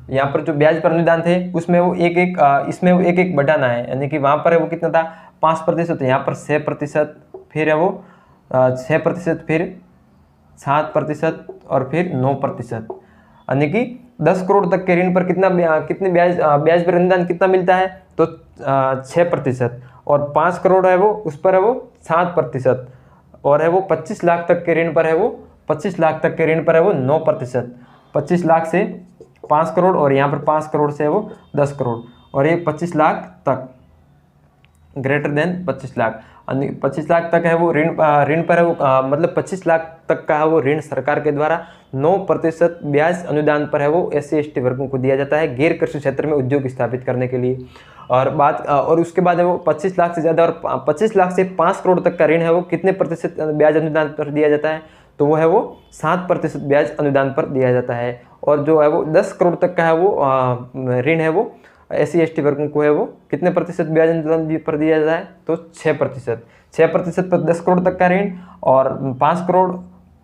यहाँ पर जो ब्याज पर अनुदान थे उसमें वो इसमें वो एक बढ़ाना है, यानी कि वहाँ पर है वो कितना था 5%, यहाँ पर 6%, फिर है वो 6%, फिर 7% और फिर 9%, यानी कि 10 करोड़ तक के ऋण पर कितने ब्याज पर अनुदान कितना मिलता है? तो 6%। और 5 करोड़ है वो उस पर है वो 7%। और है वो 25 लाख तक के ऋण पर है वो 9%। 25 लाख से 5 करोड़ और यहाँ पर 5 करोड़ से है वो 10 करोड़, और ये 25 लाख तक, ग्रेटर देन 25 लाख, 25 लाख तक है वो ऋण पर है वो मतलब 25 लाख तक का है वो ऋण सरकार के द्वारा 9% ब्याज अनुदान पर है वो SC/ST वर्गों को दिया जाता है गैर कृषि क्षेत्र में उद्योग स्थापित करने के लिए। और उसके बाद है वो 25 लाख से ज़्यादा और 25 लाख से 5 करोड़ तक का ऋण है वो कितने प्रतिशत ब्याज अनुदान पर दिया जाता है? तो वो है वो 7% ब्याज अनुदान पर दिया जाता है। और जो है वो 10 करोड़ तक का है वो ऋण है वो SC/ST वर्गों को है वो कितने प्रतिशत ब्याज अनुदान पर दिया जाता है? तो 6%। 6% पर 10 करोड़ तक का ऋण, और 5 करोड़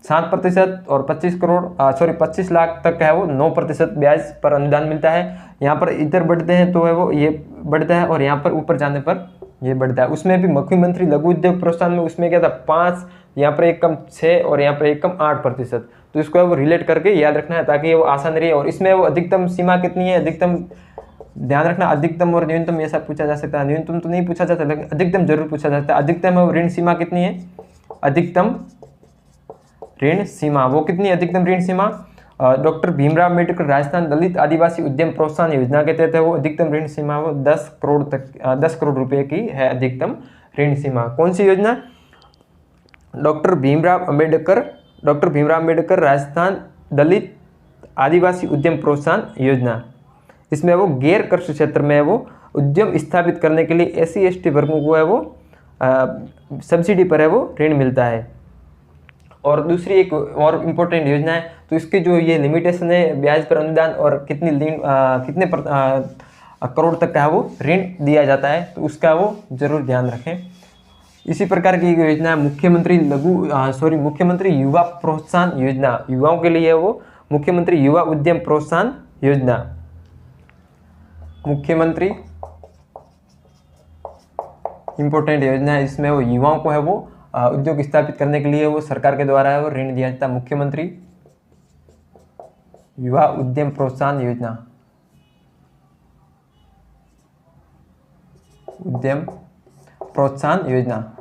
7% और 25 लाख तक का है वो 9% ब्याज पर अनुदान मिलता है। यहाँ पर इधर बढ़ते हैं तो है वो ये बढ़ता है, और यहाँ पर ऊपर जाने पर ये बढ़ता है। उसमें भी मुख्यमंत्री लघु उद्योग प्रोत्साहन में उसमें क्या था 5, यहाँ पर एक कम 6 और यहाँ पर एक कम 8%। तो इसको है वो रिलेट करके याद रखना है ताकि वो आसान रहे। और इसमें वो अधिकतम सीमा कितनी है, अधिकतम ध्यान रखना, अधिकतम और न्यूनतम ऐसा पूछा जा सकता है। न्यूनतम तो नहीं पूछा जाता लेकिन अधिकतम जरूर पूछा जाता है। अधिकतम है वो ऋण सीमा कितनी है? अधिकतम ऋण सीमा वो कितनी? अधिकतम ऋण सीमा डॉक्टर भीमराव अम्बेडकर राजस्थान दलित आदिवासी उद्यम प्रोत्साहन योजना के तहत है वो अधिकतम ऋण सीमा वो 10 करोड़ रुपए की है अधिकतम ऋण सीमा। कौन सी योजना? डॉक्टर भीमराव अम्बेडकर राजस्थान दलित आदिवासी उद्यम प्रोत्साहन योजना। इसमें वो गैर कृषि क्षेत्र में है वो उद्यम स्थापित करने के लिए SC/ST वर्गों को है वो सब्सिडी पर है वो ऋण मिलता है। और दूसरी एक और इम्पोर्टेंट योजना है, तो इसके जो ये लिमिटेशन है ब्याज पर अनुदान और कितने करोड़ तक का है वो ऋण दिया जाता है, तो उसका वो जरूर ध्यान रखें। इसी प्रकार की एक योजना है मुख्यमंत्री युवा प्रोत्साहन योजना। युवाओं के लिए है वो मुख्यमंत्री युवा उद्यम प्रोत्साहन योजना। मुख्यमंत्री इंपॉर्टेंट योजना है, इसमें वो युवाओं को है वो उद्योग स्थापित करने के लिए वो सरकार के द्वारा है वो ऋण दिया जाता है। मुख्यमंत्री युवा उद्यम प्रोत्साहन योजना, उद्यम प्रोत्साहन योजना,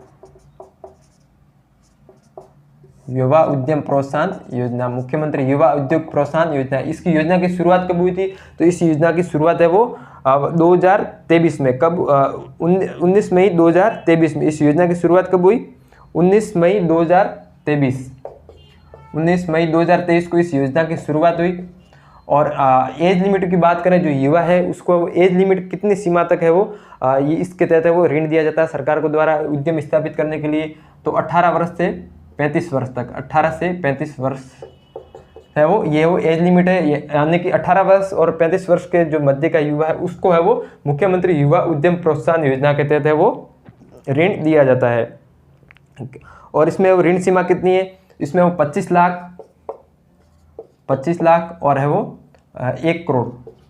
युवा उद्यम प्रोत्साहन योजना, मुख्यमंत्री युवा उद्योग प्रोत्साहन योजना। इसकी योजना की शुरुआत कब हुई थी? तो इस योजना की शुरुआत है वो 2023 में। कब? 19 मई 2023 में इस योजना की शुरुआत कब हुई? 19 मई 2023 19 मई 2023 को इस योजना की शुरुआत हुई। और एज लिमिट की बात करें, जो युवा है उसको एज लिमिट कितनी सीमा तक है वो ये इसके तहत है वो ऋण दिया जाता है सरकार को द्वारा उद्यम स्थापित करने के लिए। तो 18 वर्ष से 35 वर्ष तक, 18 से 35 वर्ष है वो एज लिमिट है, यानी कि 18 वर्ष और 35 वर्ष के जो मध्य का युवा है उसको है वो मुख्यमंत्री युवा उद्यम प्रोत्साहन योजना के तहत है वो ऋण दिया जाता है। और इसमें वो ऋण सीमा कितनी है, इसमें वो 25 लाख और है वो 1 करोड़,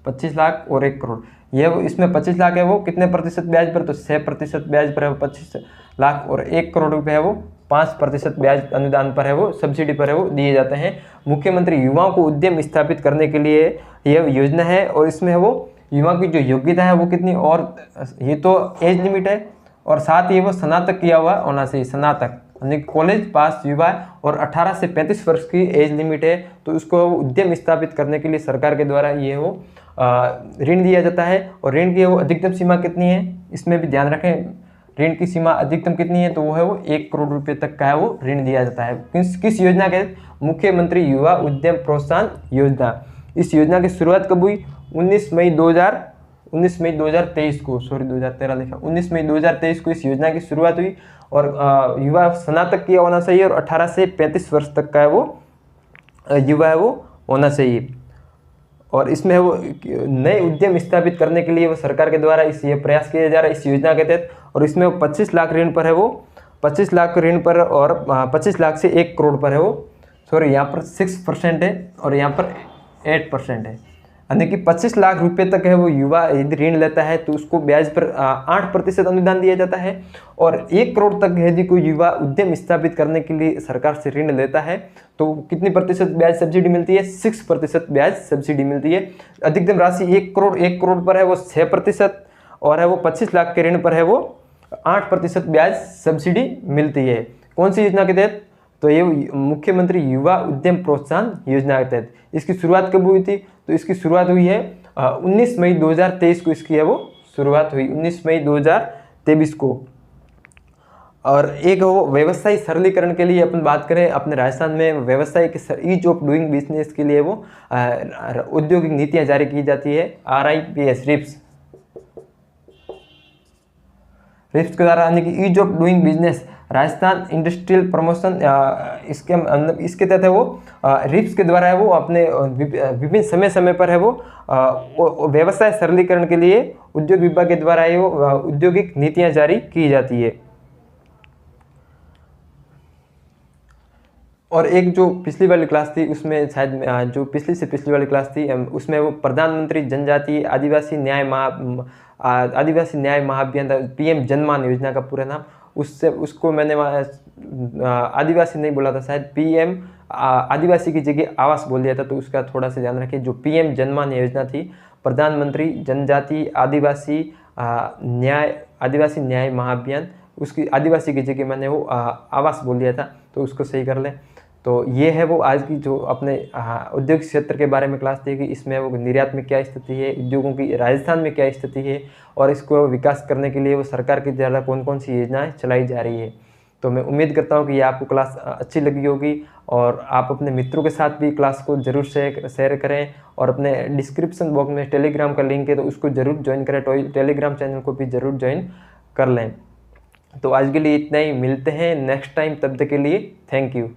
25 लाख और 1 करोड़। ये वो इसमें 25 लाख है वो कितने प्रतिशत ब्याज पर, तो 6% ब्याज पर है वो 25 लाख, और 1 करोड़ रुपये है वो 5% ब्याज अनुदान पर है वो सब्सिडी पर है वो दिए जाते हैं। मुख्यमंत्री युवाओं को उद्यम स्थापित करने के लिए यह योजना है। और इसमें है वो युवा की जो योग्यता है वो कितनी, और ये तो एज लिमिट है और साथ ही वो स्नातक किया हुआ होना चाहिए, स्नातक यानी कॉलेज पास युवा और 18 से 35 वर्ष की एज लिमिट है। तो उसको उद्यम स्थापित करने के लिए सरकार के द्वारा ये वो ऋण दिया जाता है। और ऋण की वो अधिकतम सीमा कितनी है, इसमें भी ध्यान रखें, ऋण की सीमा अधिकतम कितनी है, तो वो है वो 1 करोड़ रुपये तक का है वो ऋण दिया जाता है। किस योजना के, मुख्यमंत्री युवा उद्यम प्रोत्साहन योजना। इस योजना की शुरुआत कब हुई, 19 मई 2023 को, सॉरी 2013 लिखा, 19 मई 2023 को इस योजना की शुरुआत हुई। और युवा स्नातक किया होना चाहिए और 18 से 35 वर्ष तक का है वो युवा है वो होना चाहिए। और इसमें है वो नए उद्यम स्थापित करने के लिए वो सरकार के द्वारा ये प्रयास किया जा रहा है इस योजना के तहत। और इसमें वो 25 लाख ऋण पर है वो 25 लाख ऋण पर और 25 लाख से 1 करोड़ पर है वो, सॉरी यहाँ पर 6% है और यहाँ पर 8% है, यानी कि 25 लाख रुपए तक है वो युवा यदि ऋण लेता है तो उसको ब्याज पर 8% अनुदान दिया जाता है। और 1 करोड़ तक यदि कोई युवा उद्यम स्थापित करने के लिए सरकार से ऋण लेता है तो कितनी प्रतिशत ब्याज सब्सिडी मिलती है, 6% ब्याज सब्सिडी मिलती है। अधिकतम राशि 1 करोड़ पर है वो 6% और है वो 25 लाख के ऋण पर है वो 8% ब्याज सब्सिडी मिलती है। कौन सी योजना के तहत, तो ये मुख्यमंत्री युवा उद्यम प्रोत्साहन योजना के तहत। इसकी शुरुआत कब हुई थी, तो इसकी शुरुआत हुई है 19 मई 2023 को इसकी है वो शुरुआत हुई, 19 मई 2023 को। और एक वो व्यवसाय सरलीकरण के लिए अपन बात करें, अपने राजस्थान में व्यवसाय के ईज ऑफ डूइंग बिजनेस के लिए वो औद्योगिक नीतियाँ जारी की जाती है, RIPS रिप्स के द्वारा, यानी कि ease of doing business Rajasthan industrial promotion, इसके तहत है वो रिप्स के द्वारा है वो अपने विभिन्न समय पर है वो व्यवसाय सरलीकरण के लिए उद्योग विभाग के द्वारा है वो औद्योगिक नीतियां जारी की जाती है। और एक जो पिछली वाली क्लास थी उसमें शायद जो पिछली वाली क्लास थी उसमें वो प्रधानमंत्री जनजातीय आदिवासी न्याय महाअभियान PM जनमान योजना का पूरा नाम, उसको मैंने आदिवासी नहीं बोला था, शायद PM आदिवासी की जगह आवास बोल दिया था, तो उसका थोड़ा सा ध्यान रखिए। जो PM जनमान योजना थी, प्रधानमंत्री जनजातीय आदिवासी न्याय महाअभियान, उसकी आदिवासी की जगह मैंने वो आवास बोल दिया था, तो उसको सही कर लें। तो ये है वो आज की जो अपने उद्योग क्षेत्र के बारे में क्लास थी कि इसमें वो निर्यात में क्या स्थिति है, उद्योगों की राजस्थान में क्या स्थिति है और इसको विकास करने के लिए वो सरकार की द्वारा कौन कौन सी योजनाएं चलाई जा रही है। तो मैं उम्मीद करता हूँ कि ये आपको क्लास अच्छी लगी होगी और आप अपने मित्रों के साथ भी क्लास को ज़रूर शेयर करें। और अपने डिस्क्रिप्शन बॉक्स में टेलीग्राम का लिंक है, तो उसको ज़रूर ज्वाइन करें, टेलीग्राम चैनल को भी ज़रूर ज्वाइन कर लें। तो आज के लिए इतना ही, मिलते हैं नेक्स्ट टाइम, तब तक के लिए थैंक यू।